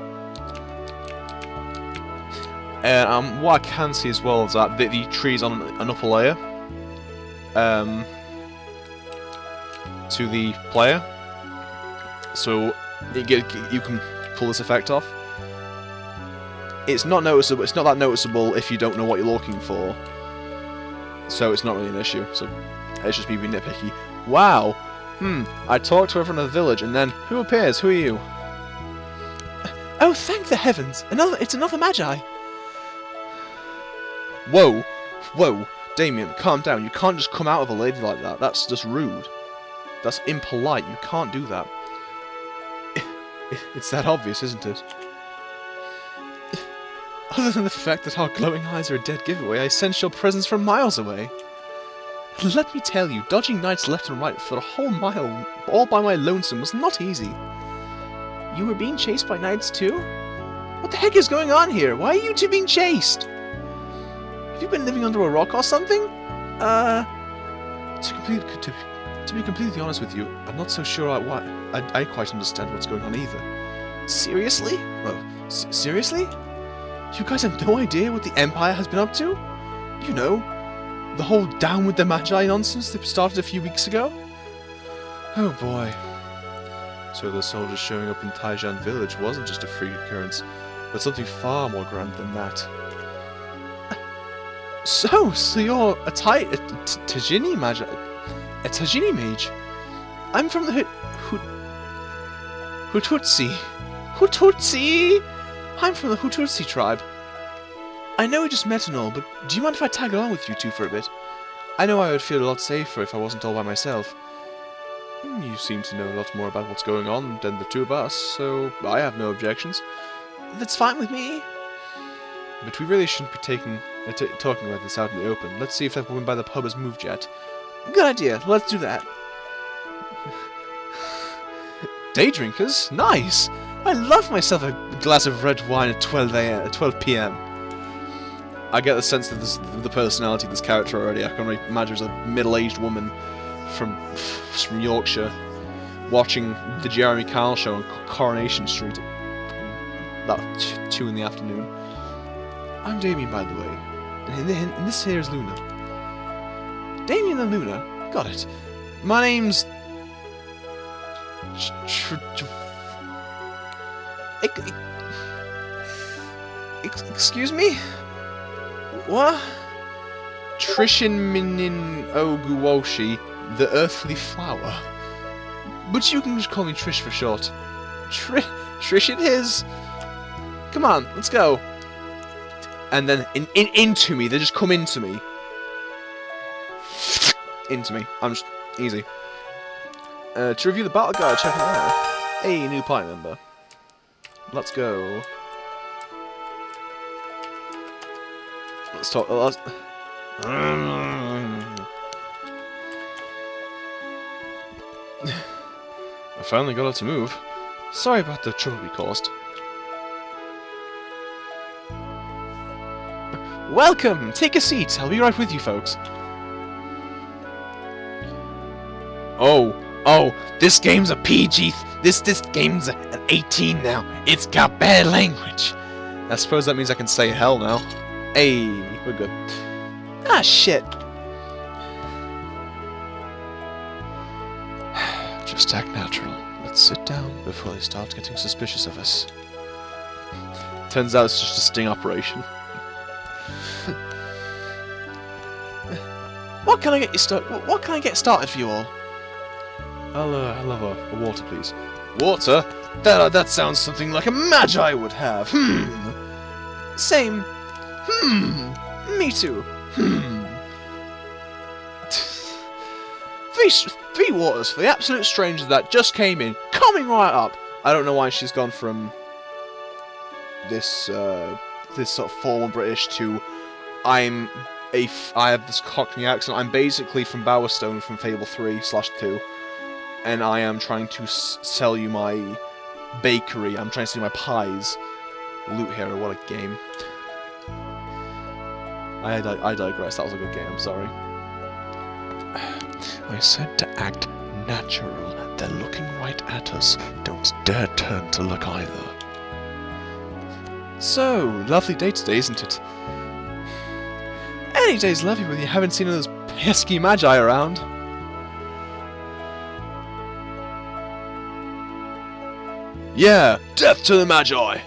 And what I can see as well is that the tree's on an upper layer. To the player. So you can pull this effect off. It's not noticeable. It's not that noticeable if you don't know what you're looking for. So it's not really an issue. So it's just me being nitpicky. Wow. I talked to everyone in the village, and then who appears? Who are you? Oh, thank the heavens! It's another Magi. Whoa, Damien, calm down. You can't just come out of a lady like that. That's just rude. That's impolite. You can't do that. It's that obvious, isn't it? Other than the fact that our glowing eyes are a dead giveaway, I sense your presence from miles away. Let me tell you, dodging knights left and right for a whole mile, all by my lonesome, was not easy. You were being chased by knights too? What the heck is going on here? Why are you two being chased? Have you been living under a rock or something? To be completely honest with you, I'm not so sure I quite understand what's going on either. Seriously? Well, seriously? You guys have no idea what the Empire has been up to? You know, the whole down with the Magi nonsense that started a few weeks ago? Oh boy. So the soldiers showing up in Taijan village wasn't just a freak occurrence, but something far more grand than that. So you're a Tajini Magi? A Tajini mage? I'm from the Hututsi. Hututsi? I'm from the Hututsi tribe. I know we just met and all, but do you mind if I tag along with you two for a bit? I know I would feel a lot safer if I wasn't all by myself. You seem to know a lot more about what's going on than the two of us, so I have no objections. That's fine with me. But we really shouldn't be talking about this out in the open. Let's see if that woman by the pub has moved yet. Good idea. Let's do that. Day drinkers? Nice! I love myself a glass of red wine at 12 p.m. I get the sense that the personality of this character already. I can only imagine as a middle-aged woman from Yorkshire watching the Jeremy Kyle show on Coronation Street about 2 in the afternoon. I'm Damien, by the way, and this here is Luna. Damien and Luna? Got it. My name's... Excuse me? What? Trishin Minin Oguwoshi. the earthly flower. But you can just call me Trish for short. Trish it is! Come on, let's go! And then into me, they just come into me. Into me. I'm just... easy. To review the Battleguard, check it out. A new party member. Let's go. Let's talk... I finally got her to move. Sorry about the trouble we caused. Welcome! Take a seat. I'll be right with you, folks. Oh, this game's a PG. This game's an 18 now. It's got bad language. I suppose that means I can say hell now. Hey, we're good. Ah, shit. Just act natural. Let's sit down before they start getting suspicious of us. Turns out it's just a sting operation. What can I get you What can I get started for you all? I'll have a water, please. Water? That sounds something like a Magi would have. Same. Me too. Three waters for the absolute stranger that just came in, coming right up. I don't know why she's gone from this sort of formal British to I have this Cockney accent. I'm basically from Bowerstone from Fable 3/2, and I am trying to sell you my bakery. I'm trying to sell you my pies. Loot Hero, what a game. I digress. That was a good game. I'm sorry. I said to act natural. They're looking right at us. Don't dare turn to look either. So, lovely day today, isn't it? Any day's lovely when you haven't seen those pesky Magi around. Yeah, death to the Magi!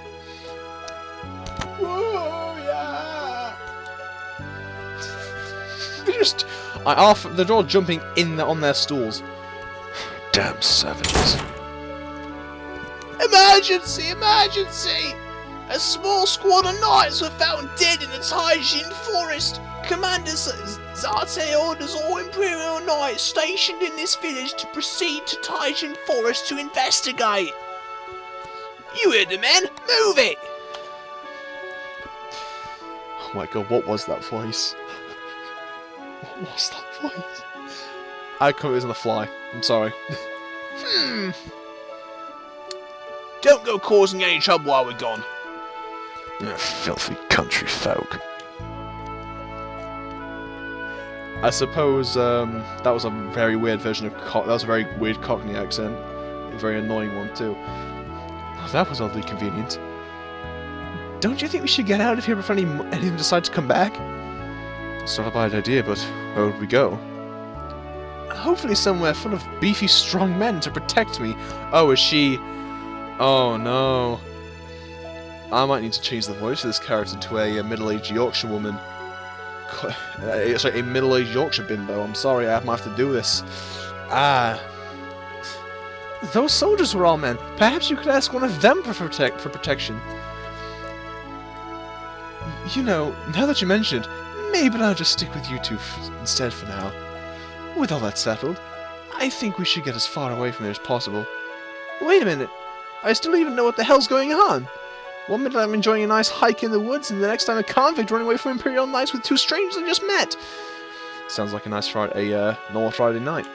Whoa, yeah! They're all jumping on their stools. Damn savages. Emergency! Emergency! A small squad of knights were found dead in the Taijin forest. Commander Zate orders all Imperial Knights stationed in this village to proceed to Taijin forest to investigate. You heard the men! Move it! Oh my god, what was that voice? What was that voice? I couldn't, it was on the fly. I'm sorry. Don't go causing any trouble while we're gone. Filthy country folk. I suppose that was a very weird version of that was a very weird Cockney accent. A very annoying one too. Oh, that was oddly convenient. Don't you think we should get out of here before any of them decide to come back? It's not a bad idea, but where would we go? Hopefully somewhere full of beefy, strong men to protect me. Oh, is she... Oh, no. I might need to change the voice of this character to a middle-aged Yorkshire woman. Sorry, a middle-aged Yorkshire bimbo. I'm sorry, I might have to do this. Those soldiers were all men. Perhaps you could ask one of them for protection. You know, now that you mentioned, maybe I'll just stick with you two instead for now. With all that settled, I think we should get as far away from here as possible. Wait a minute. I still don't even know what the hell's going on. One minute I'm enjoying a nice hike in the woods, and the next time a convict running away from Imperial Knights with two strangers I just met. Sounds like a nice normal Friday night.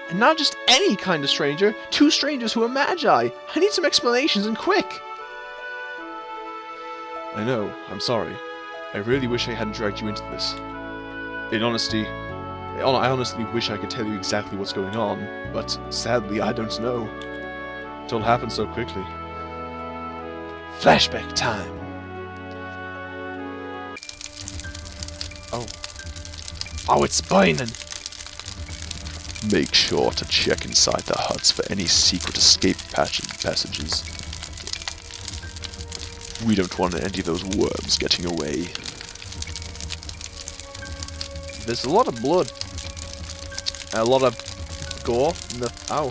And not just any kind of stranger, two strangers who are Magi. I need some explanations, and quick. I know, I'm sorry. I really wish I hadn't dragged you into this. In honesty, I honestly wish I could tell you exactly what's going on, but sadly I don't know. It all happened so quickly. Flashback time. Oh, it's burning. Make sure to check inside the huts for any secret escape passages. We don't want any of those worms getting away. There's a lot of blood. A lot of gore. Ow.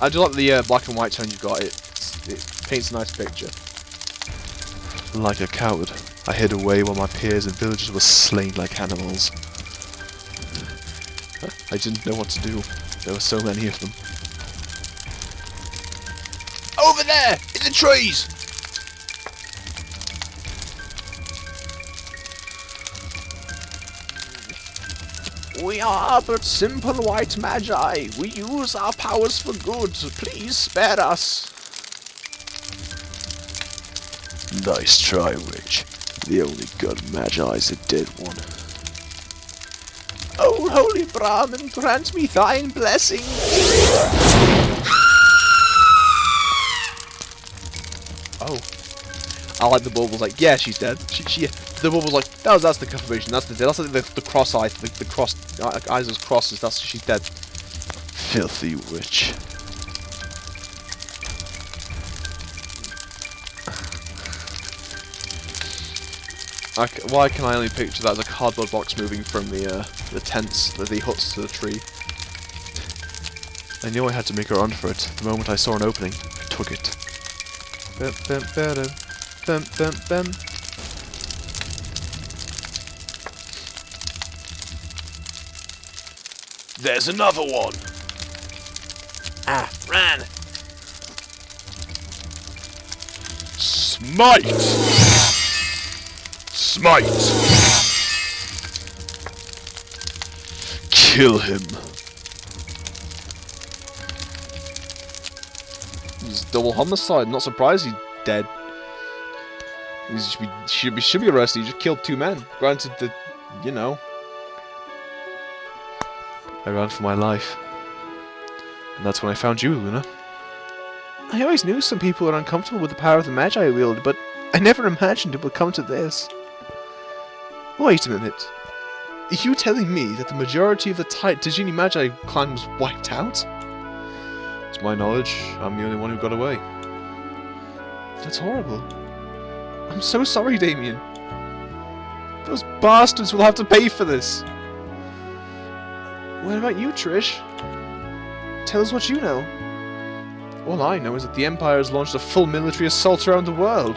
I do like the black and white tone you've got. It paints a nice picture. Like a coward, I hid away while my peers and villagers were slain like animals. I didn't know what to do. There were so many of them. Over there! In the trees! We are but simple white magi. We use our powers for good. Please spare us. Nice try, witch. The only good magi is a dead one. Oh, holy Brahmin, grant me thine blessing. Oh. I like the Bulbul's like, yeah, she's dead. The Bulbul's like, that's the confirmation, that's the cross eyes, the cross eyes as crosses, that's she's dead. Filthy witch. Why can I only picture that as a cardboard box moving from the tents, the huts to the tree? I knew I had to make a run for it. The moment I saw an opening, I took it. There's another one! Ah, ran! Smite! Smite! Kill him. He's double homicide, not surprised he's dead. He should be arrested, he just killed 2 men. Granted that, you know. I ran for my life. And that's when I found you, Luna. I always knew some people are uncomfortable with the power of the Magi wield, but I never imagined it would come to this. Wait a minute. Are you telling me that the majority of the Tajini Magi clan was wiped out? To my knowledge, I'm the only one who got away. That's horrible. I'm so sorry, Damien. Those bastards will have to pay for this. What about you, Trish? Tell us what you know. All I know is that the Empire has launched a full military assault around the world.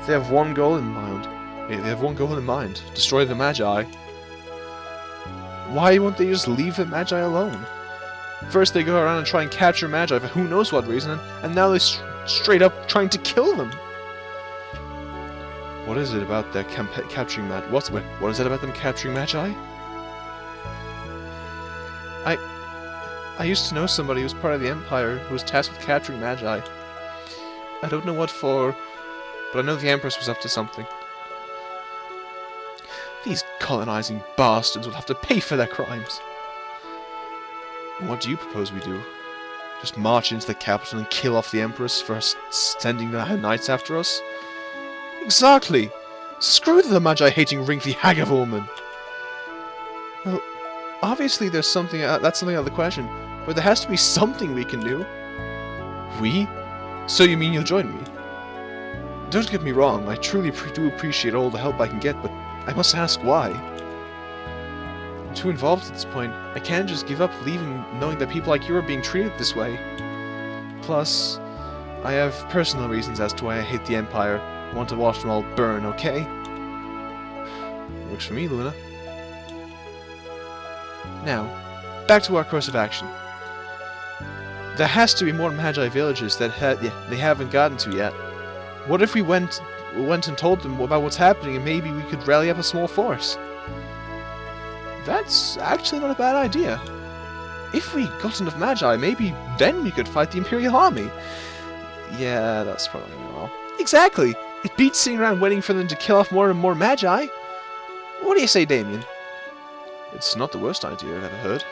They have one goal in mind. Destroy the Magi. Why won't they just leave the Magi alone? First they go around and try and capture Magi for who knows what reason, and now they're straight up trying to kill them. What is it about their capturing Magi? What is it about them capturing Magi? I used to know somebody who was part of the Empire who was tasked with capturing Magi. I don't know what for, but I know the Empress was up to something. These colonizing bastards will have to pay for their crimes. What do you propose we do? Just march into the capital and kill off the Empress for sending her knights after us? Exactly! Screw the Magi-hating wrinkly hag of a woman! Well, obviously there's something, that's something out of the question, but there has to be something we can do. We? So you mean you'll join me? Don't get me wrong, I truly do appreciate all the help I can get, but I must ask why. I'm too involved at this point. I can't just give up leaving knowing that people like you are being treated this way. Plus, I have personal reasons as to why I hate the Empire. I want to watch them all burn, okay? Works for me, Luna. Now, back to our course of action. There has to be more Magi villages that they haven't gotten to yet. What if we went and told them about what's happening and maybe we could rally up a small force? That's actually not a bad idea. If we got enough Magi, maybe then we could fight the Imperial Army. Yeah, that's probably not well. Exactly! It beats sitting around waiting for them to kill off more and more Magi. What do you say, Damien? It's not the worst idea I've ever heard.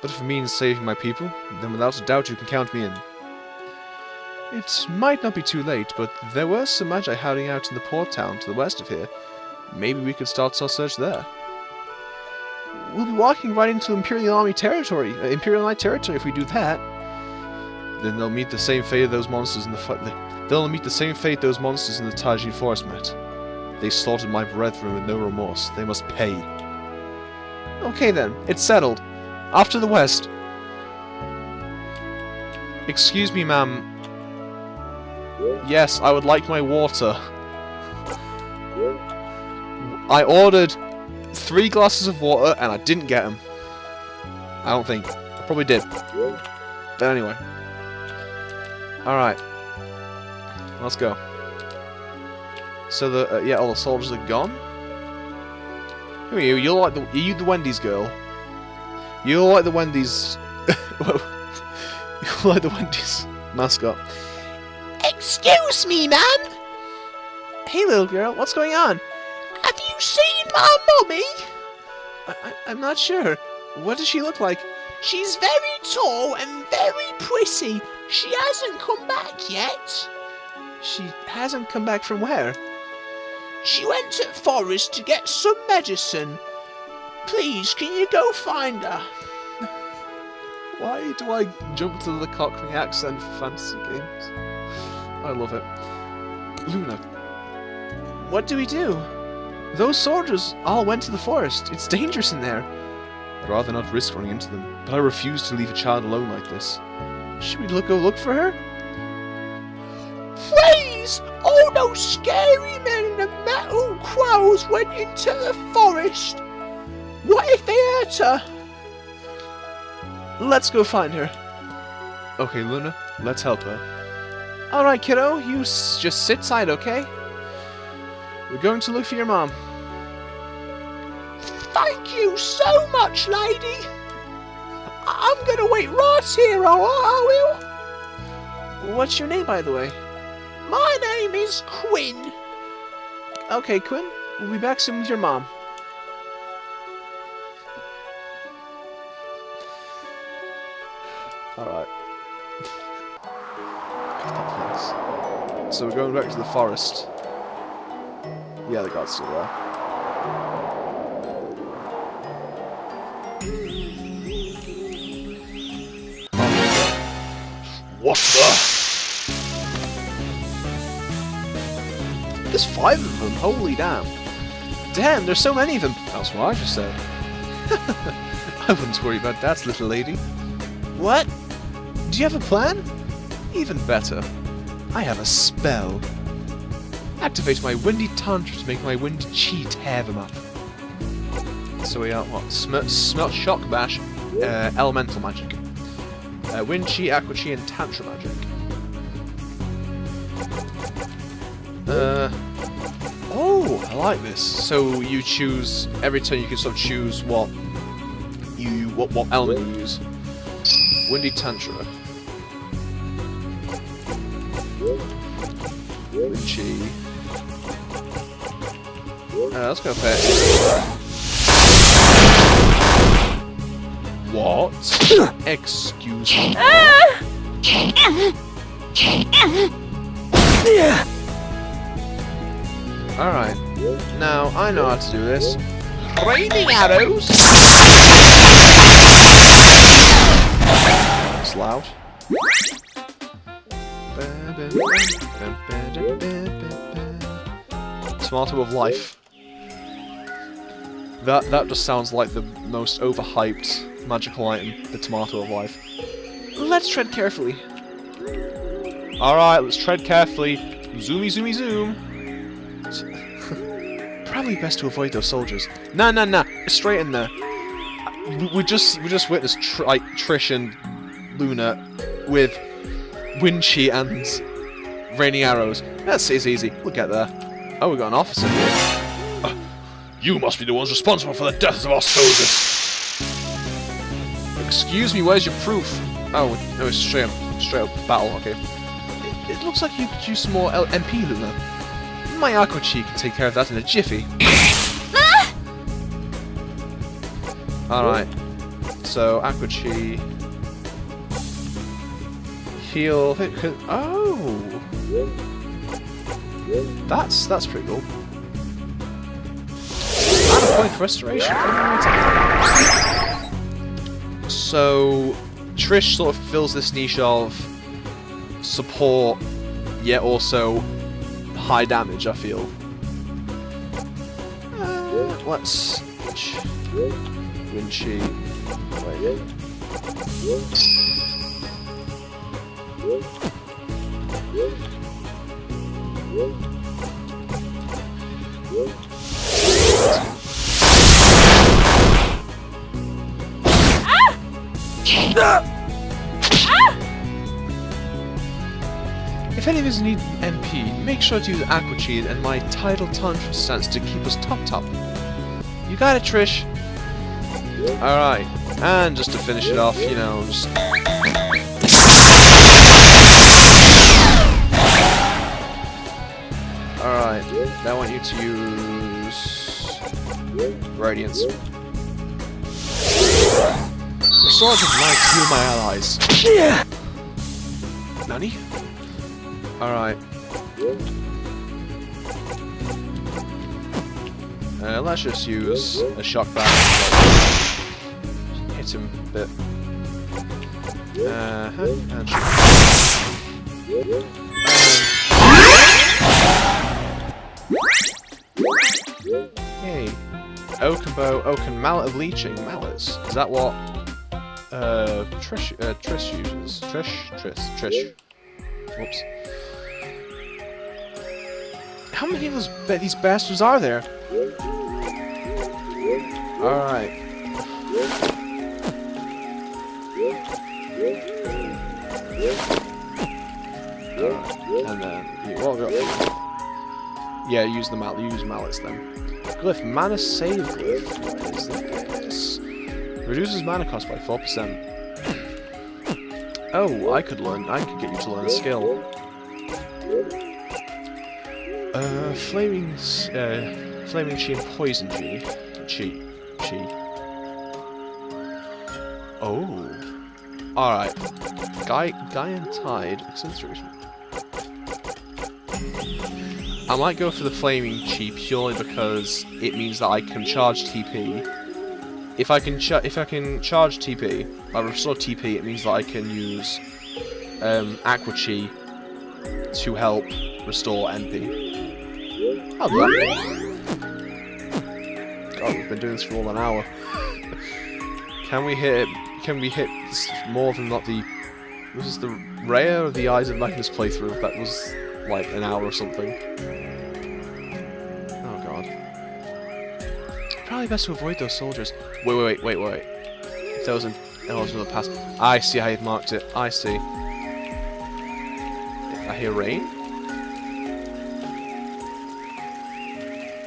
But if it means saving my people, then without a doubt you can count me in. It might not be too late, but there were some Magi hiding out in the port town to the west of here. Maybe we could start our search there. We'll be walking right into Imperial Army territory, Imperial Knight territory if we do that. Then they'll meet the same fate those monsters in the They'll meet the same fate those monsters in the Tajin forest met. They slaughtered my brethren with no remorse. They must pay. Okay then, it's settled. Off to the west. Excuse me, ma'am. Yes, I would like my water. I ordered 3 glasses of water and I didn't get them. I don't think. I probably did. But anyway. Alright. Let's go. So the yeah, all the soldiers are gone. Who are you? You're like the you the Wendy's girl. You're like the Wendy's you're like the Wendy's mascot. Excuse me, man! Hey, little girl, what's going on? Have you seen my mummy? I'm not sure. What does she look like? She's very tall and very pretty. She hasn't come back yet. She hasn't come back from where? She went to the forest to get some medicine. Please, can you go find her? Why do I jump to the Cockney accent for fantasy games? I love it. Luna. What do we do? Those soldiers all went to the forest. It's dangerous in there. I'd rather not risk running into them, but I refuse to leave a child alone like this. Should we go look for her? Please! All those scary men in the metal crows went into the forest. What if they hurt her? Let's go find her. Okay, Luna, let's help her. Alright, kiddo, you just sit tight, okay? We're going to look for your mom. Thank you so much, lady. I'm gonna wait right here, I will. What's your name, by the way? My name is Quinn. Okay, Quinn, we'll be back soon with your mom. Alright. So we're going back to the forest. Yeah, the guard's still there. What the? There's 5 of them, holy damn. Damn, there's so many of them. That's what I just said. I wouldn't worry about that, little lady. What? Do you have a plan? Even better. I have a spell. Activate my Windy Tantra to make my Windy Chi tear them up. So we are what? Smelt Shock Bash, Elemental Magic. Wind Chi, Aqua Chi, and Tantra Magic. Oh, I like this. So you choose every turn. You can sort of choose what element you use. Windy Tantra. Wind Chi. Let's go for it. What? Excuse me. Alright. Now, I know how to do this. Raining arrows! It's loud. Tomato of Life. That just sounds like the most overhyped magical item, the Tomato of Life. Let's tread carefully. Alright, let's tread carefully. Zoomy, zoomy, zoom. Probably best to avoid those soldiers. Nah. Straight in there. We just witnessed Trish and Luna with Wind Chi and Raining Arrows. That's easy. We'll get there. Oh, we got an officer here. You must be the ones responsible for the deaths of our soldiers. Excuse me, where's your proof? Oh, no, it's straight up battle. Okay. It looks like you could use some more MP, Luna. My Aqua Chi can take care of that in a jiffy. Alright. So, Aqua Chi. Heal. Oh! That's pretty cool. And a point of restoration. So, Trish sort of fills this niche of support, yet also high damage, I feel. Let's... Wind Chi. Wait. If any of us need MP, make sure to use Aqua Cheat and my tidal Tantra stance to keep us top. You got it, Trish. Alright, and just to finish it off, you know, just... Alright, now I want you to use... Radiance. Restore of light to heal my allies. Nani? Alright. Let's just use a shock back. Hit him a bit. And hey. Oaken bow, oaken mallet of leeching. Mallets. Is that what Trish uses? Trish. Whoops. How many of these bastards are there? Alright. And then you all go. Yeah, use the mallets then. Glyph, mana save glyph. What is this? Reduces mana cost by 4%. Oh, I could get you to learn a skill. Flaming Chi and Poison Chi. Oh. Alright. Guy and Tide. Acceleration. I might go for the Flaming Chi purely because it means that I can charge TP. If I can charge TP, restore TP, it means that I can use Aqua Chi to help restore MP. I'll do that. God, we've been doing this for all an hour. Can we hit more than not the... Was this the Rhea or the Eyes of Magnus playthrough? That was like an hour or something. Oh god. Probably best to avoid those soldiers. Wait. If there was another pass. I see how you've marked it. I see. I hear rain?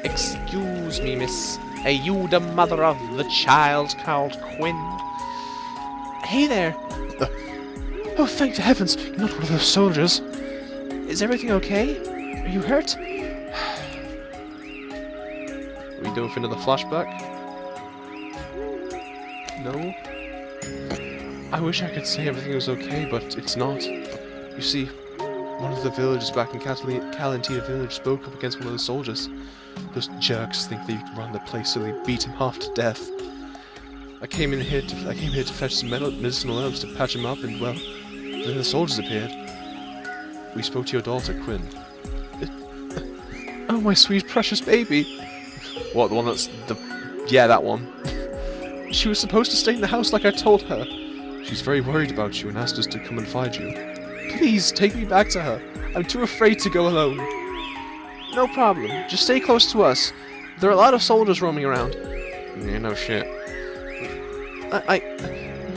Excuse me, miss. Are you the mother of the child called Quinn? Hey there! Oh, thank the heavens! You're not one of those soldiers! Is everything okay? Are you hurt? Are we going for another flashback? No? I wish I could say everything was okay, but it's not. You see, one of the villagers back in Kalentina village spoke up against one of the soldiers. Those jerks think they can run the place, so they beat him half to death. I came here to fetch some medicinal herbs to patch him up, and well, then the soldiers appeared. We spoke to your daughter, Quinn. Oh, my sweet precious baby! What, the one that's yeah, that one. She was supposed to stay in the house like I told her. She's very worried about you and asked us to come and find you. Please, take me back to her. I'm too afraid to go alone. No problem. Just stay close to us. There are a lot of soldiers roaming around. Yeah, no shit.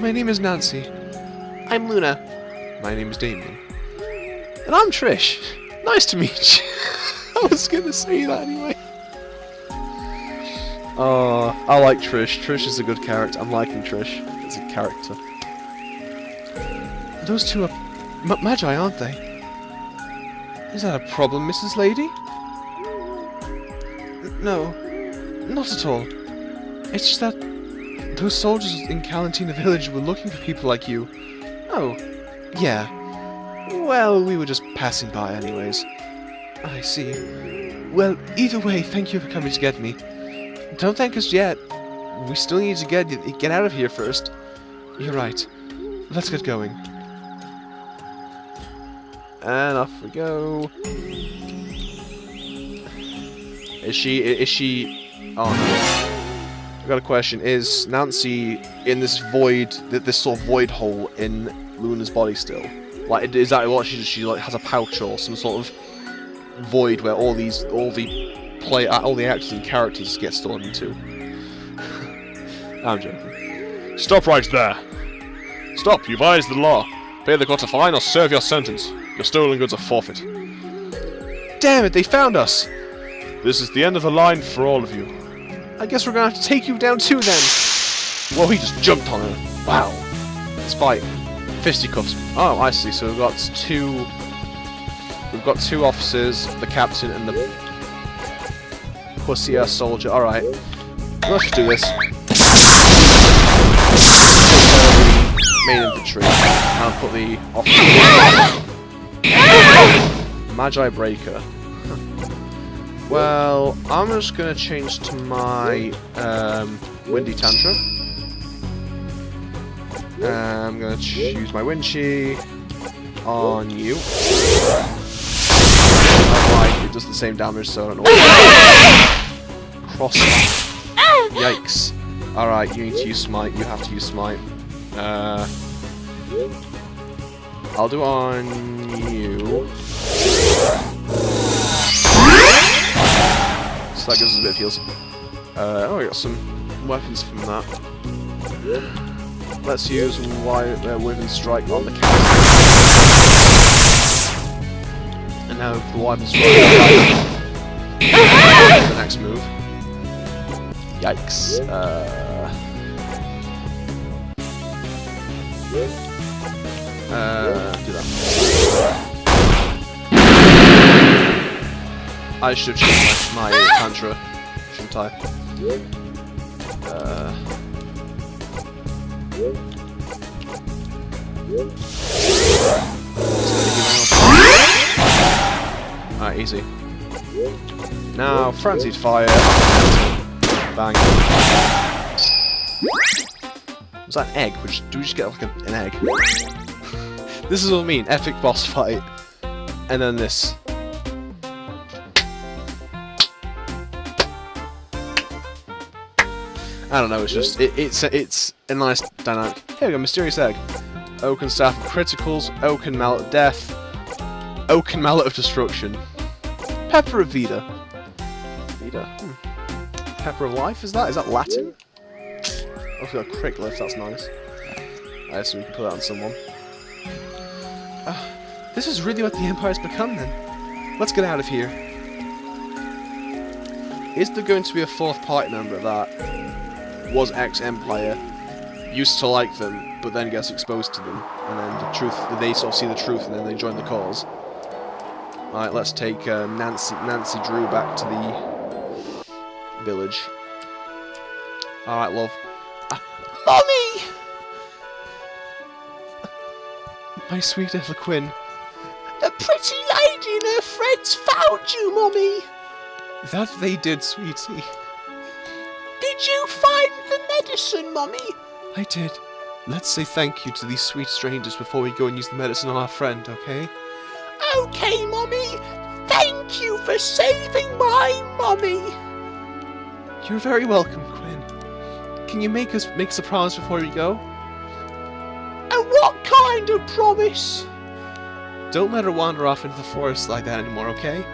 My name is Nancy. I'm Luna. My name is Damien. And I'm Trish. Nice to meet you. I was gonna say that anyway. Oh, I like Trish. Trish is a good character. I'm liking Trish as a character. Those two are Magi, aren't they? Is that a problem, Mrs. Lady? No, not at all. It's just that those soldiers in Kalentina village were looking for people like you. Oh, yeah. Well, we were just passing by anyways. I see. Well, either way, thank you for coming to get me. Don't thank us yet. We still need to get out of here first. You're right. Let's get going. And off we go. Is she... Oh I've got a question. Is Nancy in this void, this sort of void hole in Luna's body still? Like, is that what she like has a pouch or some sort of void where all the actors and characters get stored into? I'm joking. Stop right there. Stop, you've violated the law. Pay the court a fine or serve your sentence. Your stolen goods are forfeit. Damn it, they found us! This is the end of the line for all of you. I guess we're gonna have to take you down too then! Whoa, he just jumped on her. Wow. Let's fight. Fisticuffs. Oh, I see, so we've got two officers, the captain and the pussy-ass soldier. Alright. Let's just do this. Main infantry. I'll put the officer. Magi breaker. Well, I'm just gonna change to my windy tantra. I'm gonna choose my wind chi on you. Alright, it does the same damage, so I don't know. Cross. Yikes. Alright, you need to use smite. You have to use smite. I'll do it on you. So that gives us a bit of heals. Oh, we got some weapons from that. Let's use Wyvern Strike on the cat. And now the Wyvern Strike. The next move. Yikes. Do that. I should have changed my Tantra, shouldn't I? Alright, easy. Now, Frenzied Fire. Bang. Was that an egg? Do we just get like an egg? This is what I mean, epic boss fight. And then this. I don't know, it's just, it's a nice dynamic. Here we go, Mysterious Egg. Oaken Staff of Criticals, Oaken Mallet of Death, Oaken Mallet of Destruction. Pepper of Vida. Vida? Pepper of Life, is that? Is that Latin? Oh, we've got a Crick Lift, that's nice. I assume we can put that on someone. This is really what the Empire's become then. Let's get out of here. Is there going to be a fourth party member that was ex-Empire, used to like them, but then gets exposed to them, and then they sort of see the truth, and then they join the cause? Alright, let's take Nancy Drew back to the village. Alright, love. Mommy! My sweet little Quinn. The pretty lady and her friends found you, Mommy! That they did, sweetie. Did you find the medicine, Mommy? I did. Let's say thank you to these sweet strangers before we go and use the medicine on our friend, okay? Okay, Mommy. Thank you for saving my Mommy. You're very welcome, Quinn. Can you make us a promise before we go? And what kind of promise? Don't let her wander off into the forest like that anymore, okay?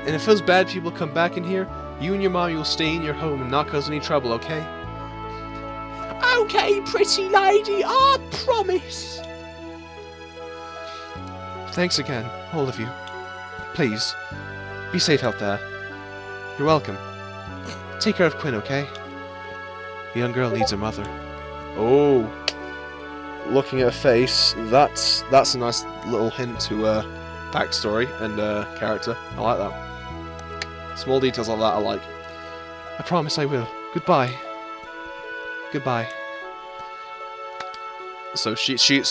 And if those bad people come back in here, you and your mommy will stay in your home and not cause any trouble, okay? Okay, pretty lady, I promise. Thanks again, all of you. Please, be safe out there. You're welcome. Take care of Quinn, okay? The young girl needs her mother. Oh. Looking at her face, that's a nice little hint to backstory and character. I like that. Small details like that I like. I promise I will. Goodbye. Goodbye. So something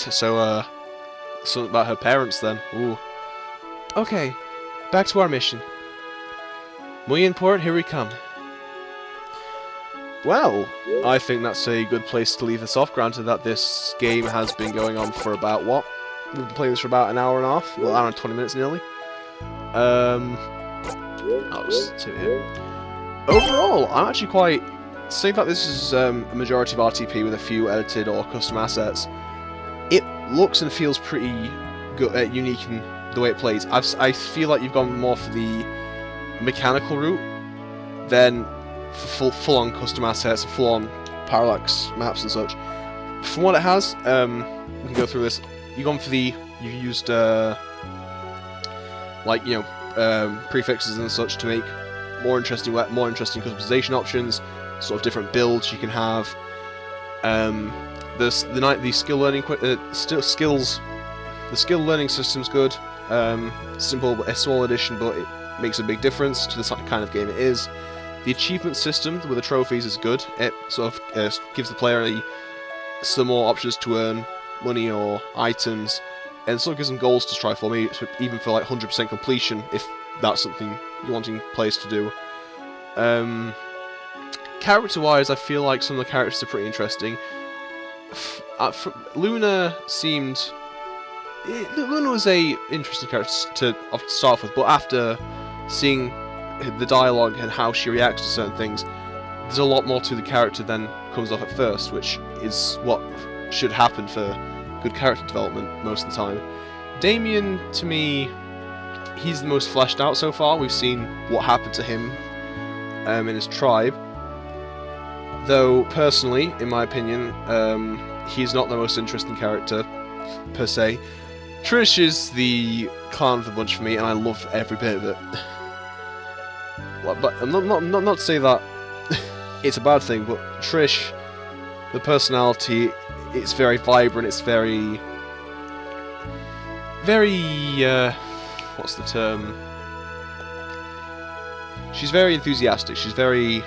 about her parents then. Ooh. Okay, back to our mission. Muy important, here we come. Well, I think that's a good place to leave this off, granted that this game has been going on for about, what? We've been playing this for about an hour and a half? Well, an hour and 20 minutes nearly. I'll just sit here. Overall, I'm actually quite say that this is a majority of RTP with a few edited or custom assets, it looks and feels pretty good, unique in the way it plays. I feel like you've gone more for the mechanical route than for full-on custom assets, full-on parallax maps and such. From what it has, we can go through this. You used prefixes and such to make more interesting customization options, sort of different builds you can have. The skill learning system's good. Simple, a small addition, but it makes a big difference to the kind of game it is. The achievement system with the trophies is good. It sort of gives the player some more options to earn money or items, and sort of gives them goals to strive for, maybe even for like 100% completion, if that's something you're wanting players to do. Character-wise, I feel like some of the characters are pretty interesting. Luna was a interesting character to start with, but after seeing the dialogue and how she reacts to certain things, there's a lot more to the character than comes off at first, which is what should happen for good character development most of the time. Damien, to me, he's the most fleshed out so far. We've seen what happened to him in his tribe. Though, personally, in my opinion, he's not the most interesting character, per se. Trish is the clown of the bunch for me, and I love every bit of it. But I'm not to say that it's a bad thing, but Trish, the personality, it's very vibrant, it's very... what's the term? She's very enthusiastic, she's very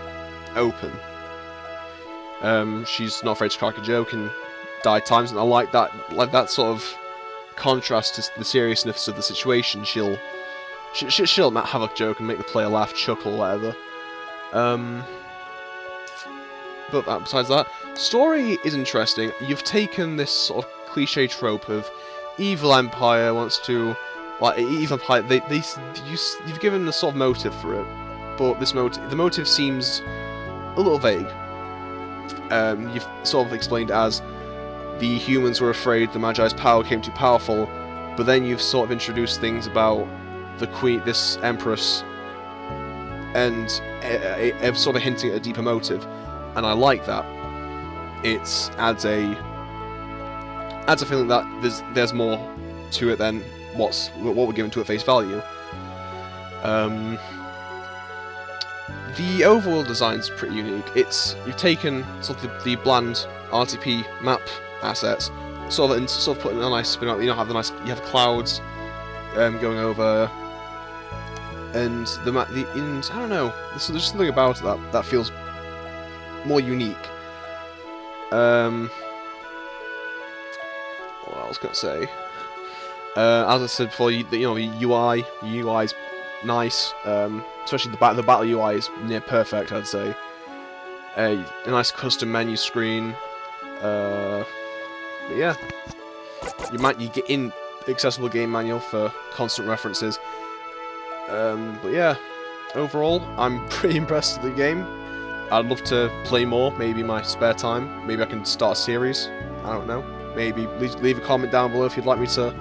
open. She's not afraid to crack a joke and die times, and I like that sort of contrast to the seriousness of the situation. She'll have a joke and make the player laugh, chuckle, whatever. But besides that, story is interesting. You've taken this sort of cliche trope of evil empire wants to, evil empire. You've given a sort of motive for it, but the motive seems a little vague. You've sort of explained as the humans were afraid the Magi's power became too powerful, but then you've sort of introduced things about the queen, this empress, and sort of hinting at a deeper motive, and I like that. It adds a feeling that there's more to it than what we're given to at face value. The overall design's pretty unique. You've taken sort of the bland RTP map assets, sort of putting a nice spin on it. You have clouds going over, and I don't know. There's just something about it that feels more unique. What else can I say? As I said before, the UI is nice. Especially the battle UI is near perfect, I'd say. A nice custom menu screen. But yeah, you get in accessible game manual for constant references. But yeah, overall, I'm pretty impressed with the game. I'd love to play more, maybe in my spare time. Maybe I can start a series. I don't know. Maybe leave a comment down below if you'd like me to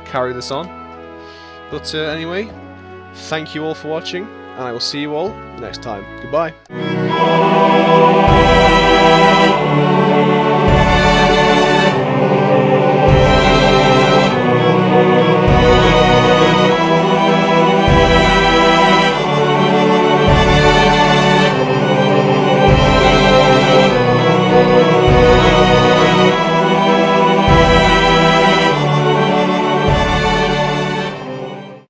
carry this on. But anyway, thank you all for watching, and I will see you all next time. Goodbye.